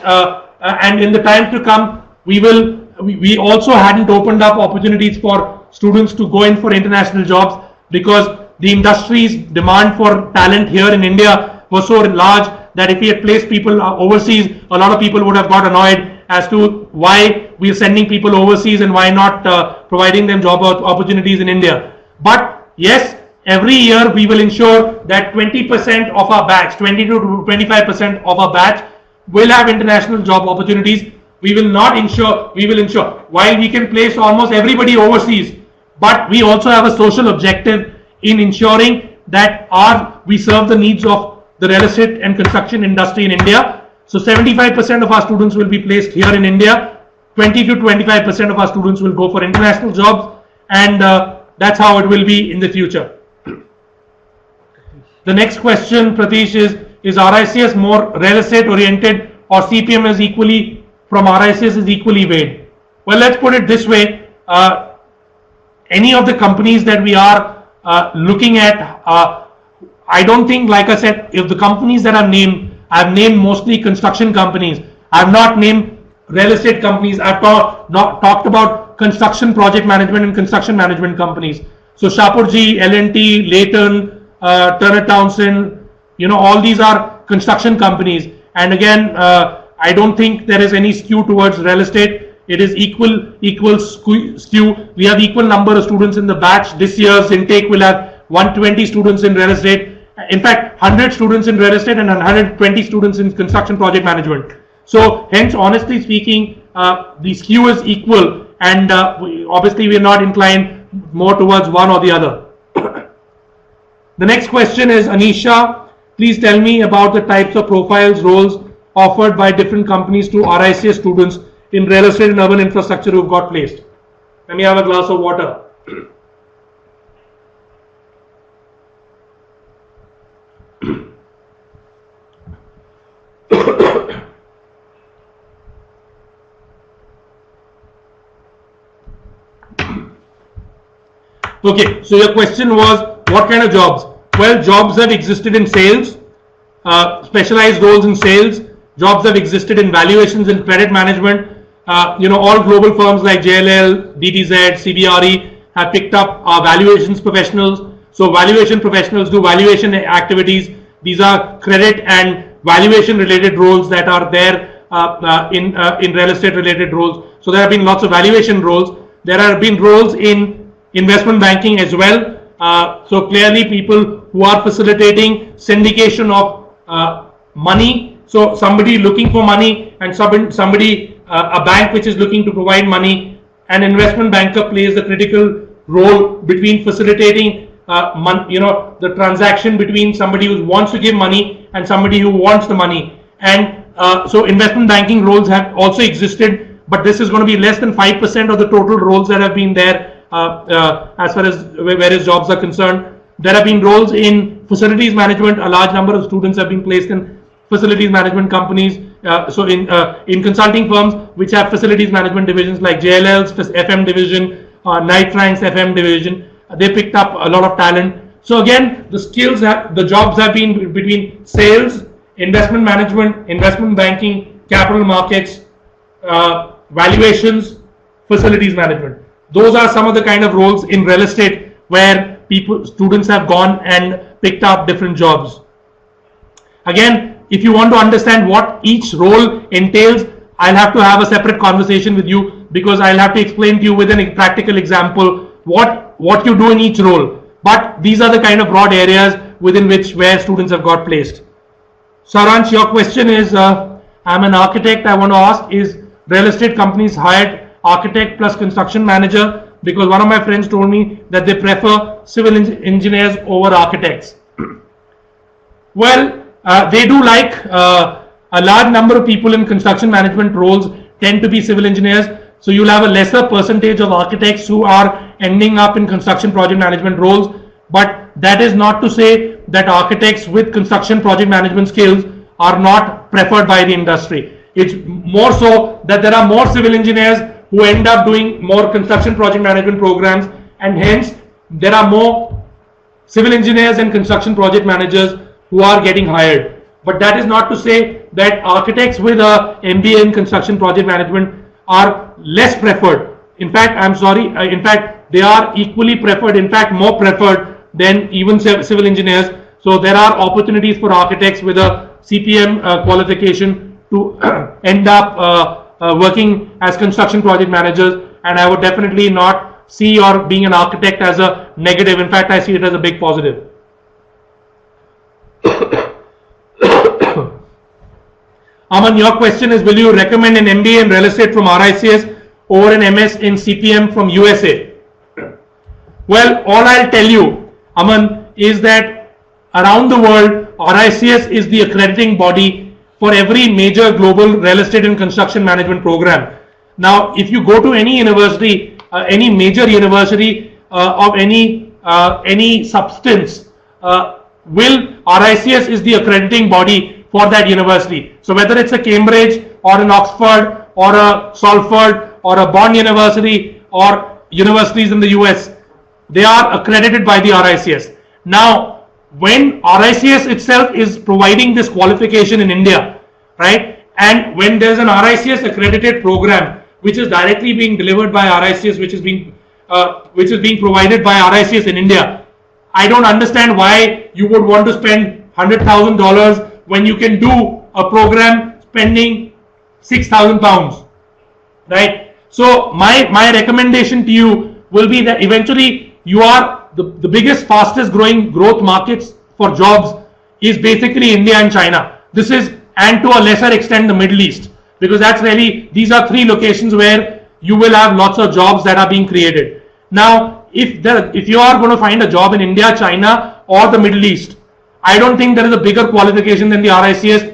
And in the time to come, we also hadn't opened up opportunities for students to go in for international jobs because the industry's demand for talent here in India was so large that if we had placed people overseas, a lot of people would have got annoyed as to why we are sending people overseas and why not providing them job opportunities in India. But yes, every year we will ensure that 20% of our batch, 20 to 25% of our batch will have international job opportunities. We will ensure, while we can place almost everybody overseas, but we also have a social objective in ensuring that we serve the needs of the real estate and construction industry in India. So 75% of our students will be placed here in India, 20 to 25% of our students will go for international jobs, and that's how it will be in the future. The next question, Pratish, is RICS more real estate oriented, or CPM is equally from RICS is equally weighed? Well, let's put it this way. Any of the companies that we are looking at, I don't think, like I said, if the companies that I've named mostly construction companies. I've not named real estate companies. I've talked about construction project management and construction management companies. So Shapoorji, L&T, Leighton, Turner Townsend, all these are construction companies. And again, I don't think there is any skew towards real estate. It is equal skew. We have equal number of students in the batch. This year's intake will have 120 students in real estate. In fact, 100 students in real estate and 120 students in construction project management. So hence, honestly speaking, the skew is equal, and obviously we are not inclined more towards one or the other. The next question is, Anisha, please tell me about the types of profiles, roles offered by different companies to RICS students in real estate and urban infrastructure who have got placed. Let me have a glass of water. Okay, so your question was what kind of jobs? Well, jobs have existed in sales, specialized roles in sales. Jobs have existed in valuations and credit management. All global firms like JLL, DDZ, CBRE have picked up valuations professionals. So valuation professionals do valuation activities. These are credit and valuation related roles that are there in real estate related roles. So there have been lots of valuation roles. There have been roles in investment banking as well. So clearly people who are facilitating syndication of money. So somebody looking for money and somebody, a bank which is looking to provide money. An investment banker plays a critical role between facilitating the transaction between somebody who wants to give money and somebody who wants the money. And so investment banking roles have also existed, but this is going to be less than 5% of the total roles that have been there as far as various jobs are concerned. There have been roles in facilities management. A large number of students have been placed in facilities management companies. So in consulting firms which have facilities management divisions like JLL's FM division, Knight Frank's FM division, they picked up a lot of talent. So again, the jobs have been between sales, investment management, investment banking, capital markets, valuations, facilities management. Those are some of the kind of roles in real estate where students have gone and picked up different jobs. Again, if you want to understand what each role entails, I'll have to have a separate conversation with you, because I'll have to explain to you with a practical example what you do in each role. But these are the kind of broad areas within where students have got placed. Saransh, your question is, I'm an architect. I want to ask, is real estate companies hired architect plus construction manager? Because one of my friends told me that they prefer civil engineers over architects. Well, they do like a large number of people in construction management roles tend to be civil engineers. So you'll have a lesser percentage of architects who are ending up in construction project management roles. But that is not to say that architects with construction project management skills are not preferred by the industry. It's more so that there are more civil engineers who end up doing more construction project management programs, and hence there are more civil engineers and construction project managers who are getting hired. But that is not to say that architects with a MBA in construction project management are less preferred. In fact, I'm sorry, in fact they are equally preferred, in fact more preferred than even civil engineers. So there are opportunities for architects with a CPM qualification to end up working as construction project managers, and I would definitely not see being an architect as a negative. In fact, I see it as a big positive. Aman, your question is, will you recommend an MBA in real estate from RICS over an MS in CPM from USA? Well, all I'll tell you, Aman, is that around the world, RICS is the accrediting body for every major global real estate and construction management program. Now, if you go to any university, any major university of any substance, will RICS is the accrediting body for that university. So whether it's a Cambridge or an Oxford or a Salford or a Bond University or universities in the US, they are accredited by the RICS. Now, when RICS itself is providing this qualification in India, right, and when there's an RICS accredited program which is directly being delivered by RICS, which is being provided by RICS in India, I don't understand why you would want to spend $100,000 when you can do a program spending £6,000, right? So my recommendation to you will be that eventually you are the biggest, fastest growing growth markets for jobs is basically India and China. This is, and to a lesser extent, the Middle East, because that's really, these are three locations where you will have lots of jobs that are being created. Now, if you are going to find a job in India, China, or the Middle East, I don't think there is a bigger qualification than the RICS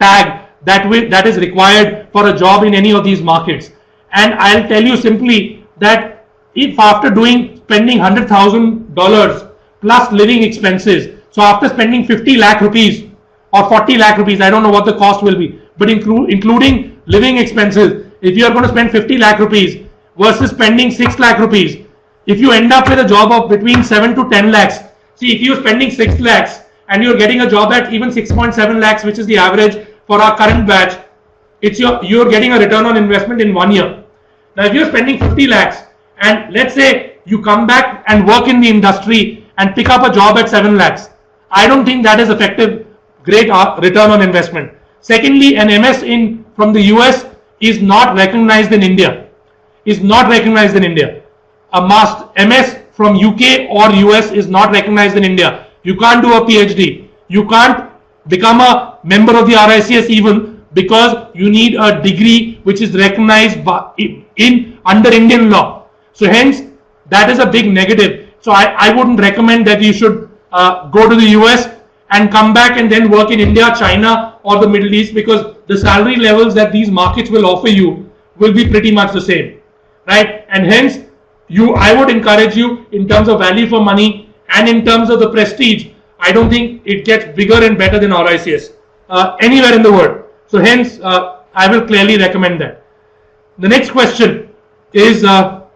tag that is required for a job in any of these markets. And I'll tell you simply that if after spending $100,000 plus living expenses, so after spending 50 lakh rupees or 40 lakh rupees, I don't know what the cost will be, but including living expenses, if you are going to spend 50 lakh rupees versus spending 6 lakh rupees, if you end up with a job of between 7 to 10 lakhs, see, if you're spending 6 lakhs and you're getting a job at even 6.7 lakhs, which is the average for our current batch, you're getting a return on investment in 1 year. Now, if you're spending 50 lakhs and let's say you come back and work in the industry and pick up a job at 7 lakhs, I don't think that is effective, great return on investment. Secondly, an MS from the US is not recognized in India. A MS from UK or US is not recognized in India. You can't do a PhD. You can't become a member of the RICS even, because you need a degree which is recognized under Indian law. So hence, that is a big negative. So I wouldn't recommend that you should go to the US and come back and then work in India, China, or the Middle East, because the salary levels that these markets will offer you will be pretty much the same, right? And hence, I would encourage you in terms of value for money and in terms of the prestige. I don't think it gets bigger and better than RICS anywhere in the world. So hence, I will clearly recommend that. The next question is, Teja,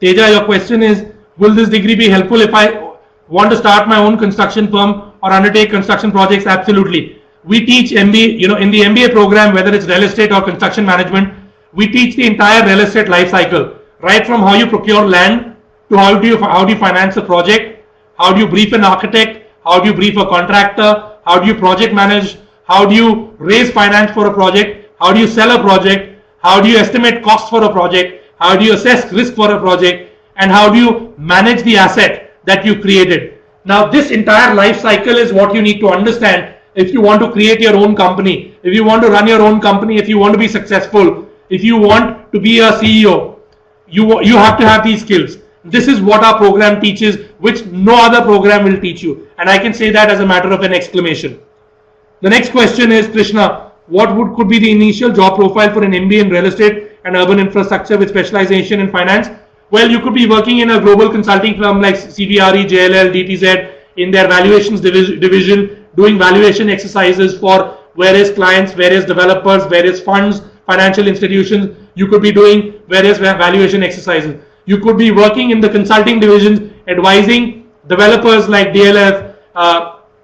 your question is, will this degree be helpful if I want to start my own construction firm or undertake construction projects? Absolutely. We teach MBA, in the MBA program, whether it's real estate or construction management, we teach the entire real estate life cycle, right from how you procure land to how do you finance a project, how do you brief an architect, how do you brief a contractor, how do you project manage, how do you raise finance for a project, how do you sell a project, how do you estimate costs for a project, how do you assess risk for a project, and how do you manage the asset that you created. Now, this entire life cycle is what you need to understand if you want to create your own company, if you want to run your own company, if you want to be successful, if you want to be a CEO, you have to have these skills. This is what our program teaches, which no other program will teach you. And I can say that as a matter of an exclamation. The next question is, Krishna, what could be the initial job profile for an MBA in real estate and urban infrastructure with specialization in finance? Well, you could be working in a global consulting firm like CBRE, JLL, DTZ in their valuations division, doing valuation exercises for various clients, various developers, various funds, financial institutions. You could be doing various valuation exercises. You could be working in the consulting divisions, advising developers like DLF,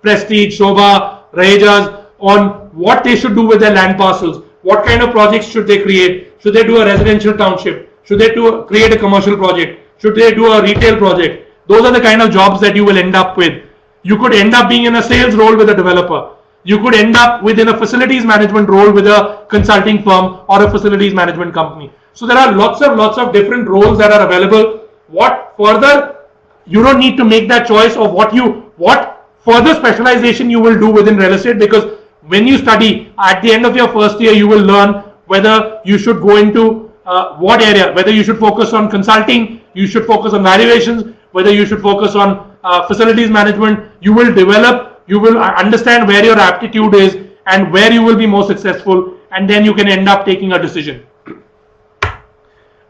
Prestige, Shobha, Rahejas on what they should do with their land parcels. What kind of projects should they create? Should they do a residential township? Should they create a commercial project? Should they do a retail project? Those are the kind of jobs that you will end up with. You could end up being in a sales role with a developer. You could end up within a facilities management role with a consulting firm or a facilities management company. So there are lots of different roles that are available. What further, you don't need to make that choice of what further specialization you will do within real estate, because when you study at the end of your first year, you will learn whether you should go into what area, whether you should focus on consulting, you should focus on valuations, whether you should focus on facilities management, you will develop, you will understand where your aptitude is and where you will be more successful, and then you can end up taking a decision.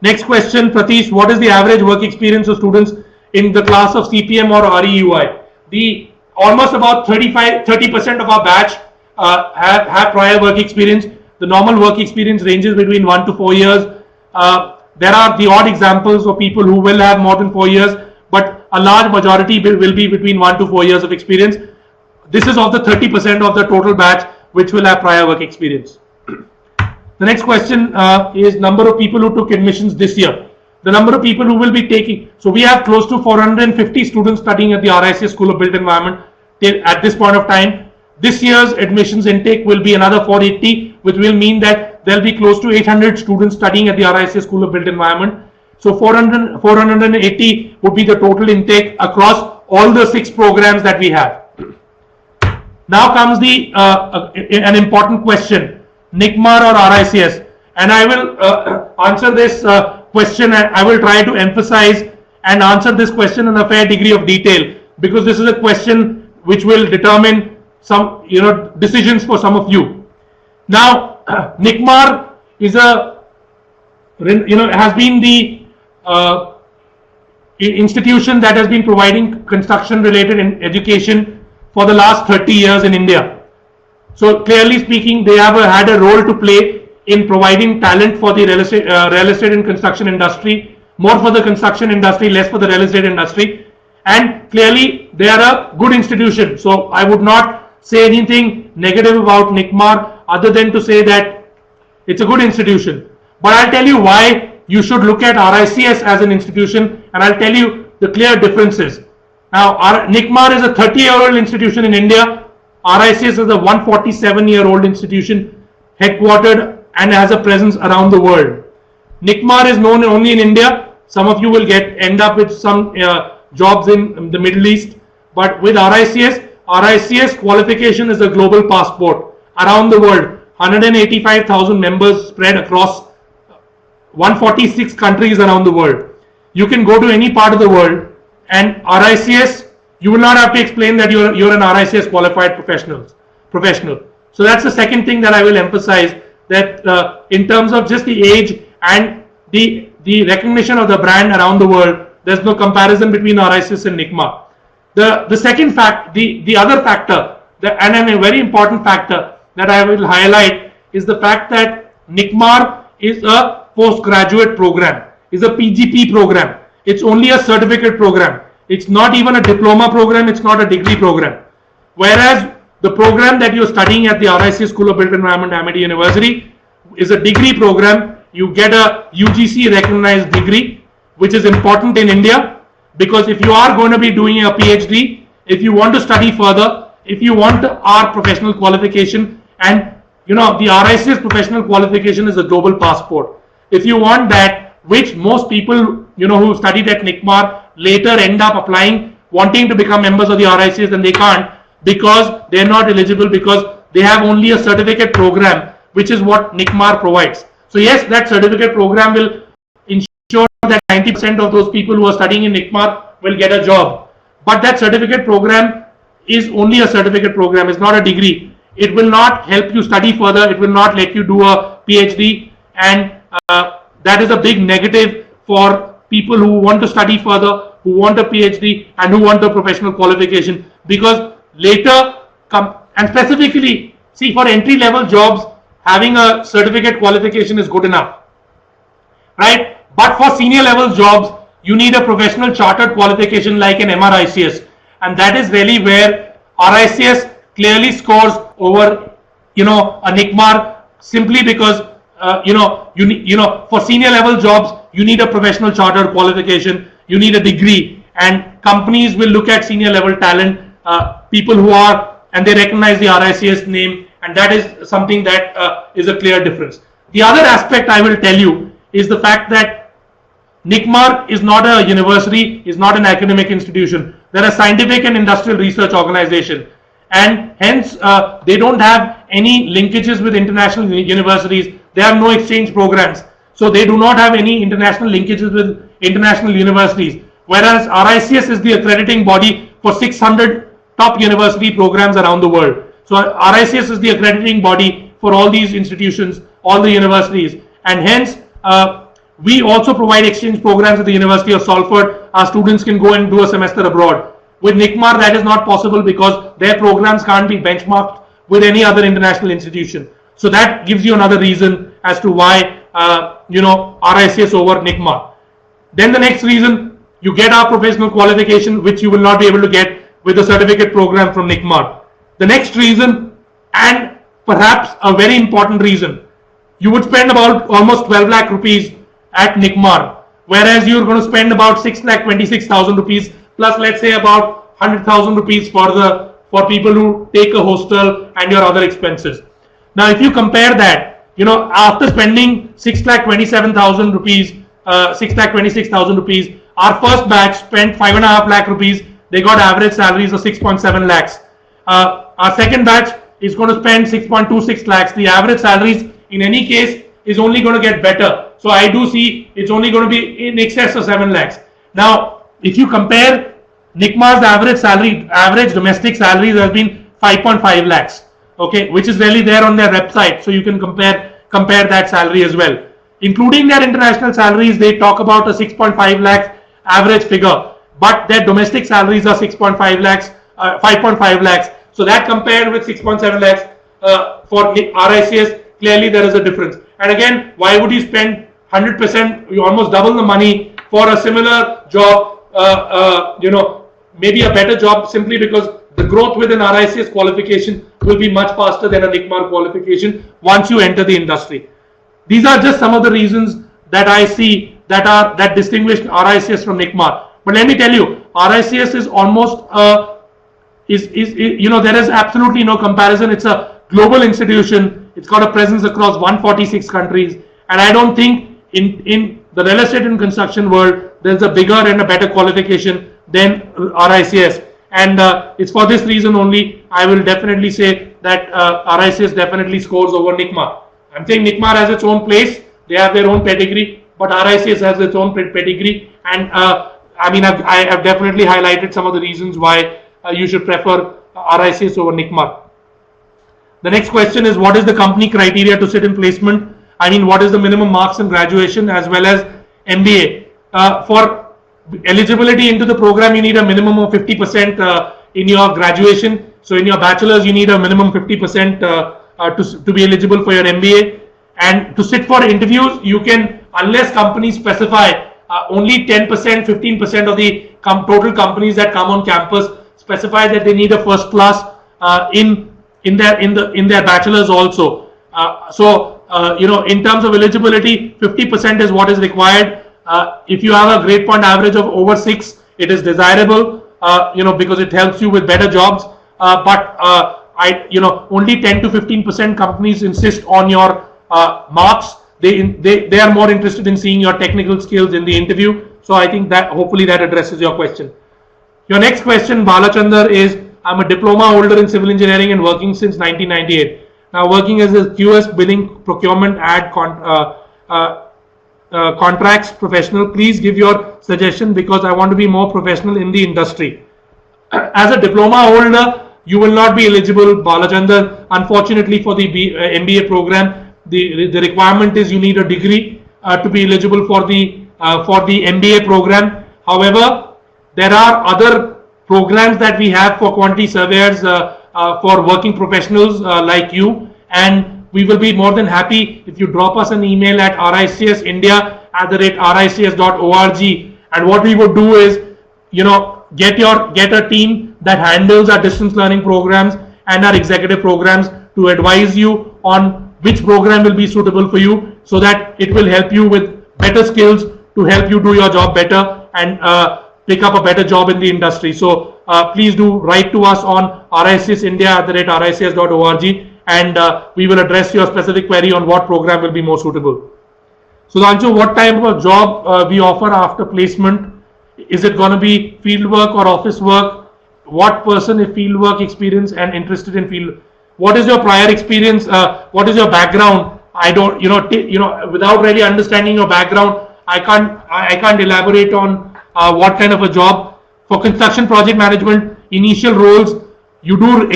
Next question, Pratish, what is the average work experience of students in the class of CPM or REUI? The almost about 30% of our batch have prior work experience. The normal work experience ranges between 1 to 4 years. There are the odd examples of people who will have more than 4 years, but a large majority will be between 1 to 4 years of experience. This is of the 30% of the total batch which will have prior work experience. The next question is number of people who took admissions this year. The number of people who will be taking, so we have close to 450 students studying at the RICS School of Built Environment at this point of time. This year's admissions intake will be another 480, which will mean that there will be close to 800 students studying at the RICS School of Built Environment. So 480 would be the total intake across all the 6 programs that we have. Now comes the an important question, NICMAR or RICS, and I will answer this question, and I will try to emphasize and answer this question in a fair degree of detail, because this is a question which will determine some decisions for some of you. Now NICMAR is has been the institution that has been providing construction related education for the last 30 years in India. So clearly speaking, they have had a role to play in providing talent for the real estate and construction industry, more for the construction industry, less for the real estate industry. And clearly they are a good institution. So I would not say anything negative about NICMAR other than to say that it's a good institution. But I'll tell you why you should look at RICS as an institution, and I'll tell you the clear differences. Now, NICMAR is a 30-year-old institution in India. RICS is a 147-year-old institution, headquartered and has a presence around the world. NICMAR is known only in India. Some of you will end up with some jobs in the Middle East. But with RICS qualification is a global passport around the world. 185,000 members spread across 146 countries around the world. You can go to any part of the world, and RICS, you will not have to explain that you're an RICS qualified professional. So that's the second thing that I will emphasize, that in terms of just the age and the recognition of the brand around the world, there's no comparison between RICS and NICMAR. The second fact, the other factor, and a very important factor that I will highlight, is the fact that NICMAR is a postgraduate program, is a PGP program. It's only a certificate program. It's not even a diploma program. It's not a degree program. Whereas the program that you're studying at the RICS School of Built Environment, Amity University, is a degree program. You get a UGC recognized degree, which is important in India, because if you are going to be doing a PhD, if you want to study further, if you want our professional qualification, and the RICS professional qualification is a global passport. If you want that, which most people who studied at NICMAR later end up applying, wanting to become members of the RICS, and they can't because they're not eligible, because they have only a certificate program, which is what NICMAR provides. So yes, that certificate program will ensure that 90% of those people who are studying in NICMAR will get a job. But that certificate program is only a certificate program, it's not a degree. It will not help you study further, it will not let you do a PhD, and that is a big negative for people who want to study further, who want a PhD, and who want a professional qualification, because later and specifically, see, for entry level jobs, having a certificate qualification is good enough, right? But for senior level jobs, you need a professional chartered qualification like an MRICS, and that is really where RICS clearly scores over a NICMAR, simply because for senior level jobs you need a professional chartered qualification, you need a degree, and companies will look at senior level talent, people who are, and they recognize the RICS name, and that is something that is a clear difference. The other aspect I will tell you is the fact that NICMAR is not a university, is not an academic institution. They're a scientific and industrial research organization, and hence they don't have any linkages with international universities. They have no exchange programs, so they do not have any international linkages with international universities. Whereas RICS is the accrediting body for 600 top university programs around the world. So RICS is the accrediting body for all these institutions, all the universities, and hence we also provide exchange programs at the University of Salford. Our students can go and do a semester abroad. With NICMAR, that is not possible because their programs can't be benchmarked with any other international institution. So that gives you another reason as to why RICS over NICMAR. Then the next reason, you get our professional qualification, which you will not be able to get with the certificate program from NICMAR. The next reason, and perhaps a very important reason, you would spend about almost 12 lakh rupees at NICMAR, whereas you're going to spend about 6,26,000 rupees plus, let's say, about 100,000 rupees for people who take a hostel and your other expenses. Now, if you compare that, after spending 6,27,000 rupees, 6,26,000 rupees, our first batch spent 5.5 lakh rupees. They got average salaries of 6.7 lakhs. Our second batch is going to spend 6.26 lakhs. The average salaries in any case is only going to get better. So I do see it's only going to be in excess of 7 lakhs. Now, if you compare NICMAR's average domestic salaries has been 5.5 lakhs, okay, which is really there on their website. So you can compare that salary as well. Including their international salaries, they talk about a 6.5 lakhs average figure, but their domestic salaries are 6.5 lakhs, 5.5 lakhs. So that compared with 6.7 lakhs for RICS, clearly there is a difference. And again, why would you spend 100%, you almost double the money for a similar job, maybe a better job, simply because the growth within RICS qualification will be much faster than a NICMAR qualification once you enter the industry. These are just some of the reasons that I see that distinguish RICS from NICMAR. But let me tell you, RICS is almost there is absolutely no comparison. It's a global institution. It's got a presence across 146 countries, and I don't think in the real estate and construction world there's a bigger and a better qualification than RICS. And it's for this reason only I will definitely say that RICS definitely scores over NICMAR. I'm saying NICMAR has its own place, they have their own pedigree, but RICS has its own pedigree, and I have definitely highlighted some of the reasons why you should prefer RICS over NICMAR. The next question is, what is the company criteria to sit in placement? What is the minimum marks in graduation as well as MBA? For eligibility into the program, you need a minimum of 50% in your graduation. So in your bachelor's, you need a minimum 50% to be eligible for your MBA. And to sit for interviews, you can, unless companies specify, only 10%, 15% of the total companies that come on campus specify that they need a first class in their bachelor's also. In terms of eligibility, 50% is what is required. If you have a grade point average of over 6, it is desirable, because it helps you with better jobs. But only 10 to 15% companies insist on your marks. They are more interested in seeing your technical skills in the interview. So I think that hopefully that addresses your question. Your next question, Balachandar, is I'm a diploma holder in civil engineering and working since 1998. Now working as a QS billing procurement contracts professional. Please give your suggestion because I want to be more professional in the industry. As a diploma holder, you will not be eligible, Balachandar. Unfortunately, for the MBA program, the requirement is you need a degree to be eligible for the MBA program. However, there are other programs that we have for quantity surveyors, for working professionals like you, and we will be more than happy if you drop us an email at ricsindia@rics.org. And what we would do is, get a team that handles our distance learning programs and our executive programs to advise you on which program will be suitable for you, so that it will help you with better skills to help you do your job better and pick up a better job in the industry. So please do write to us on ricsindia@rics.org, and we will address your specific query on what program will be more suitable. So Sudhanshu, what type of job we offer after placement? Is it going to be field work or office work? What person is field work experience and interested in field? What is your prior experience? What is your background? I don't, without really understanding your background, I can't elaborate on what kind of a job. For construction project management, initial roles, you do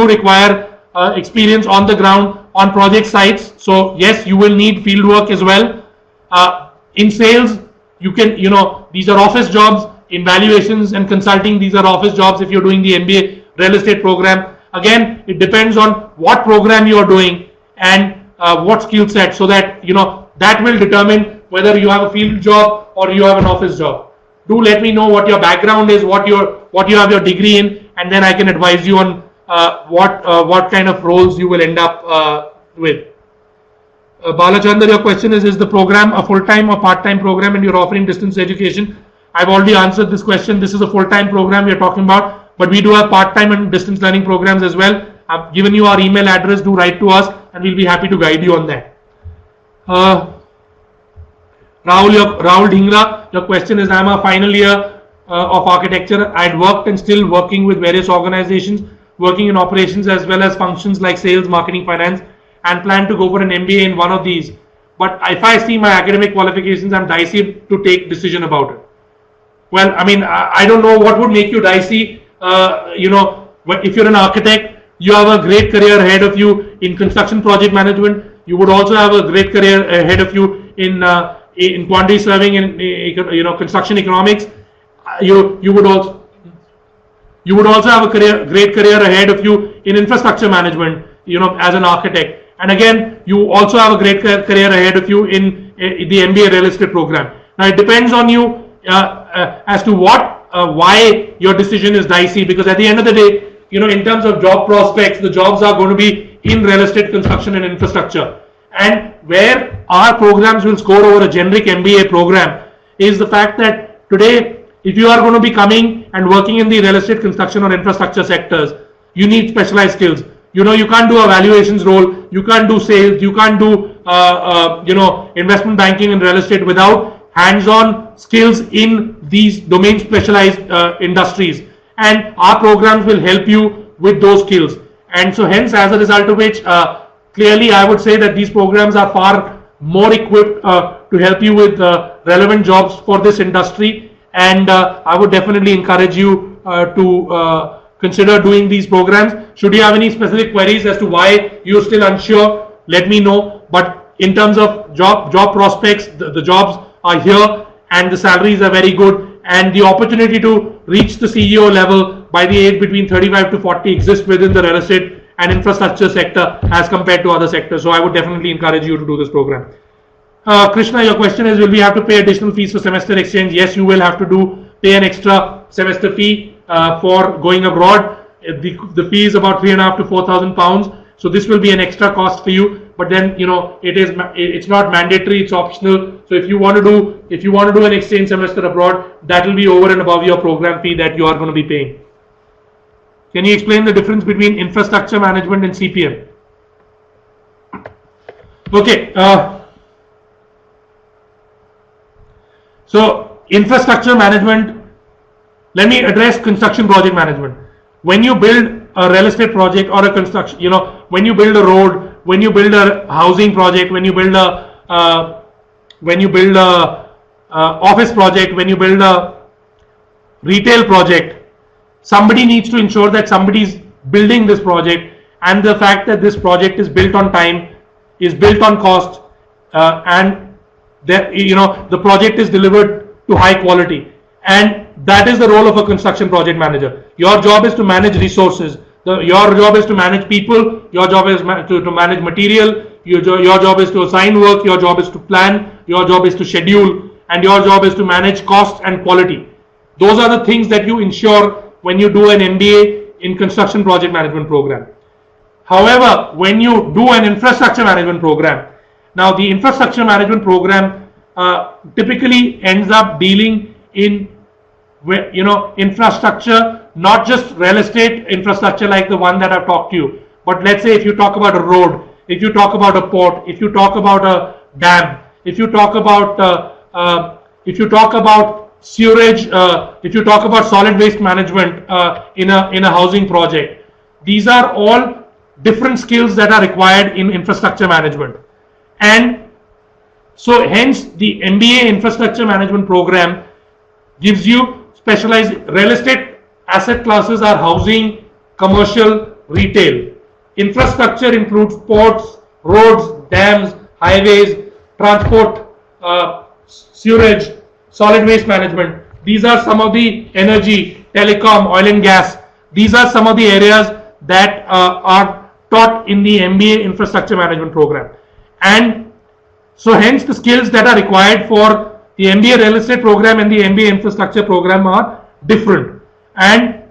require experience on the ground on project sites. So yes, you will need field work as well. In sales, you can, these are office jobs. In valuations and consulting, these are office jobs if you're doing the MBA real estate program. Again, it depends on what program you are doing and what skill set, so that that will determine whether you have a field job or you have an office job. Do let me know what your background is, what you have your degree in, and then I can advise you on what kind of roles you will end up with. Balachandar, your question is the program a full-time or part-time program and you're offering distance education? I've already answered this question. This is a full-time program we're talking about, but we do have part-time and distance learning programs as well. I've given you our email address. Do write to us and we'll be happy to guide you on that. Rahul Dhingra, your question is, I'm a final year of architecture. I'd worked and still working with various organizations, working in operations as well as functions like sales, marketing, finance, and plan to go for an MBA in one of these. But if I see my academic qualifications, I'm dicey to take decision about it. Well, I mean, I don't know what would make you dicey. If you're an architect, you have a great career ahead of you in construction project management. You would also have a great career ahead of you in quantity surveying and construction economics. You would also have a great career ahead of you in infrastructure management, as an architect. And again, you also have a great career ahead of you in the MBA real estate program. Now it depends on you as to why your decision is dicey, because at the end of the day, in terms of job prospects, the jobs are going to be in real estate, construction and infrastructure. And where our programs will score over a generic MBA program is the fact that today, if you are going to be coming and working in the real estate, construction or infrastructure sectors, you need specialized skills. You can't do a valuations role, you can't do sales, you can't do investment banking and real estate without hands-on skills in these domain specialized industries. And our programs will help you with those skills. And so hence, as a result of which, clearly I would say that these programs are far more equipped to help you with relevant jobs for this industry. And I would definitely encourage you to consider doing these programs. Should you have any specific queries as to why you're still unsure, let me know. But in terms of job prospects, the jobs are here and the salaries are very good, and the opportunity to reach the CEO level by the age between 35 to 40 exists within the real estate and infrastructure sector as compared to other sectors. So I would definitely encourage you to do this program. Krishna, your question is, will we have to pay additional fees for semester exchange? Yes, you will have to pay an extra semester fee for going abroad. The fee is about £3,500 to £4,000. So this will be an extra cost for you. But then it's not mandatory; it's optional. So if you want to do an exchange semester abroad, that will be over and above your program fee that you are going to be paying. Can you explain the difference between infrastructure management and CPM? Okay. So infrastructure management, let me address construction project management. When you build a real estate project or a construction, when you build a road, when you build a housing project, when you build a office project, when you build a retail project, somebody needs to ensure that somebody is building this project, and the fact that this project is built on time, is built on cost, and that the project is delivered to high quality. And that is the role of a construction project manager. Your job is to manage resources. Your job is to manage people. Your job is to manage material. Your job is to assign work. Your job is to plan. Your job is to schedule. And your job is to manage cost and quality. Those are the things that you ensure when you do an MBA in construction project management program. However, when you do an infrastructure management program, now the infrastructure management program typically ends up dealing in infrastructure, not just real estate infrastructure like the one that I've talked to you, but let's say if you talk about a road, if you talk about a port, if you talk about a dam, if you talk about sewerage, if you talk about solid waste management in a housing project, these are all different skills that are required in infrastructure management. And so hence the MBA infrastructure management program gives you specialized real estate asset classes are housing, commercial, retail. Infrastructure includes ports, roads, dams, highways, transport, sewerage, solid waste management. These are some of the energy, telecom, oil and gas. These are some of the areas that are taught in the MBA infrastructure management program. And so hence the skills that are required for the MBA real estate program and the MBA infrastructure program are different. And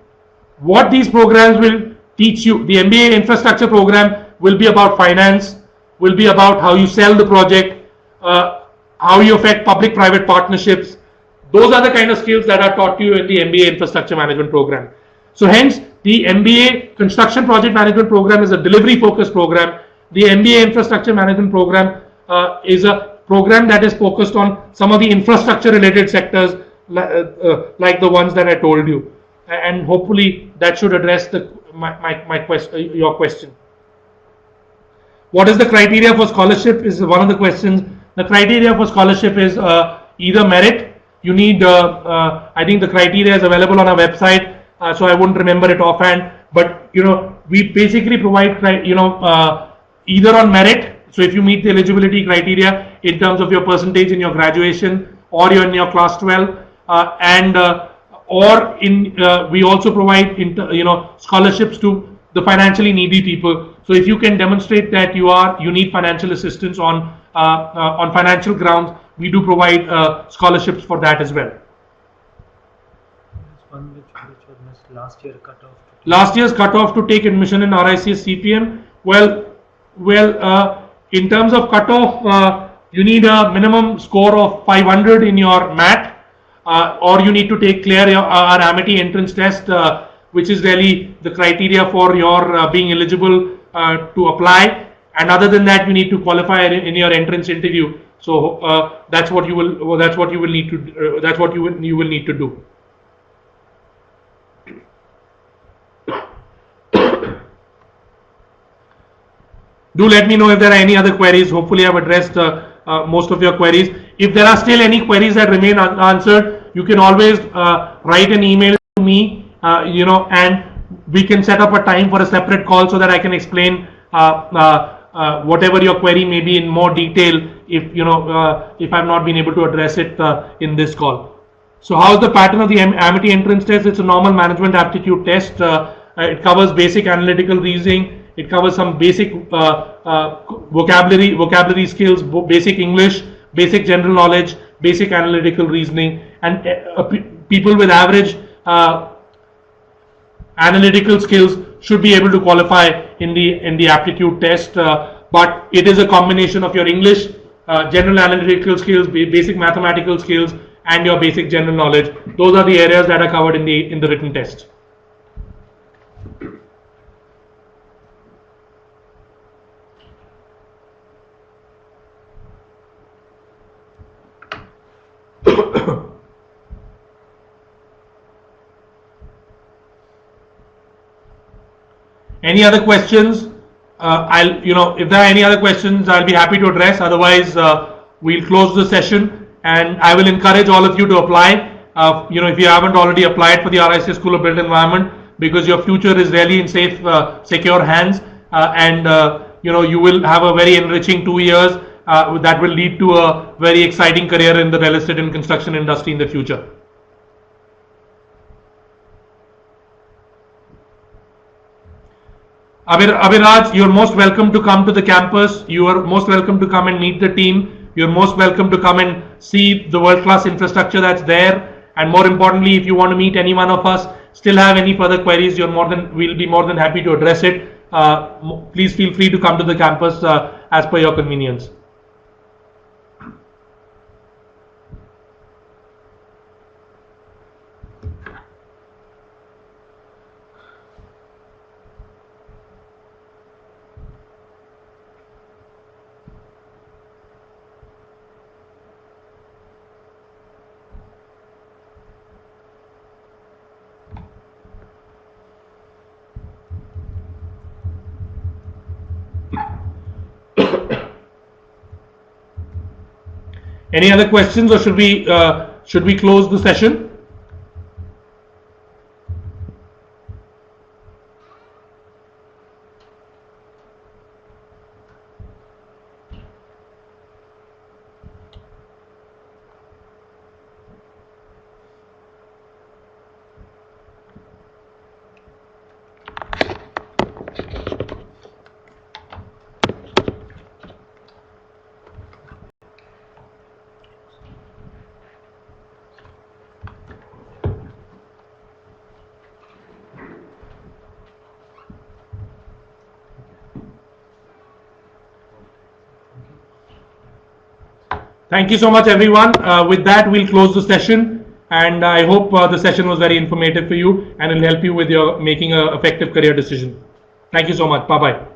what these programs will teach you, the MBA infrastructure program will be about finance, will be about how you sell the project, how you affect public-private partnerships. Those are the kind of skills that are taught to you in the MBA infrastructure management program. So hence the MBA construction project management program is a delivery focused program. The MBA infrastructure management program is a program that is focused on some of the infrastructure related sectors like the ones that I told you. And hopefully that should address your question. What is the criteria for scholarship is one of the questions. The criteria for scholarship is either merit. You need, I think the criteria is available on our website, so I wouldn't remember it offhand. But we basically provide, either on merit. So if you meet the eligibility criteria in terms of your percentage in your graduation or you're in your class 12, we also provide scholarships to the financially needy people. So if you can demonstrate that you need financial assistance on financial grounds, we do provide scholarships for that as well. There's one which was missed last year cutoff. Last year's cutoff to take admission in RICS CPM. Well, in terms of cutoff, you need a minimum score of 500 in your MAT, or you need to clear our Amity entrance test, which is really the criteria for your being eligible to apply. And other than that, you need to qualify in your entrance interview. So that's what you will need to do. Do let me know if there are any other queries. Hopefully I've addressed most of your queries. If there are still any queries that remain unanswered, you can always write an email to me, and we can set up a time for a separate call so that I can explain whatever your query may be in more detail if I've not been able to address it in this call. So how's the pattern of the Amity entrance test? It's a normal management aptitude test. It covers basic analytical reasoning. It covers some basic vocabulary skills, basic English, basic general knowledge, basic analytical reasoning, and people with average analytical skills should be able to qualify in the aptitude test. But it is a combination of your English, general analytical skills, basic mathematical skills, and your basic general knowledge. Those are the areas that are covered in the written test. Any other questions? If there are any other questions, I'll be happy to address. Otherwise, we'll close the session, and I will encourage all of you to apply. If you haven't already applied for the RICS School of Built Environment, because your future is really in safe, secure hands, and you will have a very enriching 2 years that will lead to a very exciting career in the real estate and construction industry in the future. Abhiraj, you're most welcome to come to the campus. You are most welcome to come and meet the team. You're most welcome to come and see the world-class infrastructure that's there. And more importantly, if you want to meet any one of us, still have any further queries, we'll be more than happy to address it. Please feel free to come to the campus as per your convenience. Any other questions, or should we close the session? Thank you so much, everyone. With that, we'll close the session. And I hope the session was very informative for you and will help you with your making an effective career decision. Thank you so much. Bye-bye.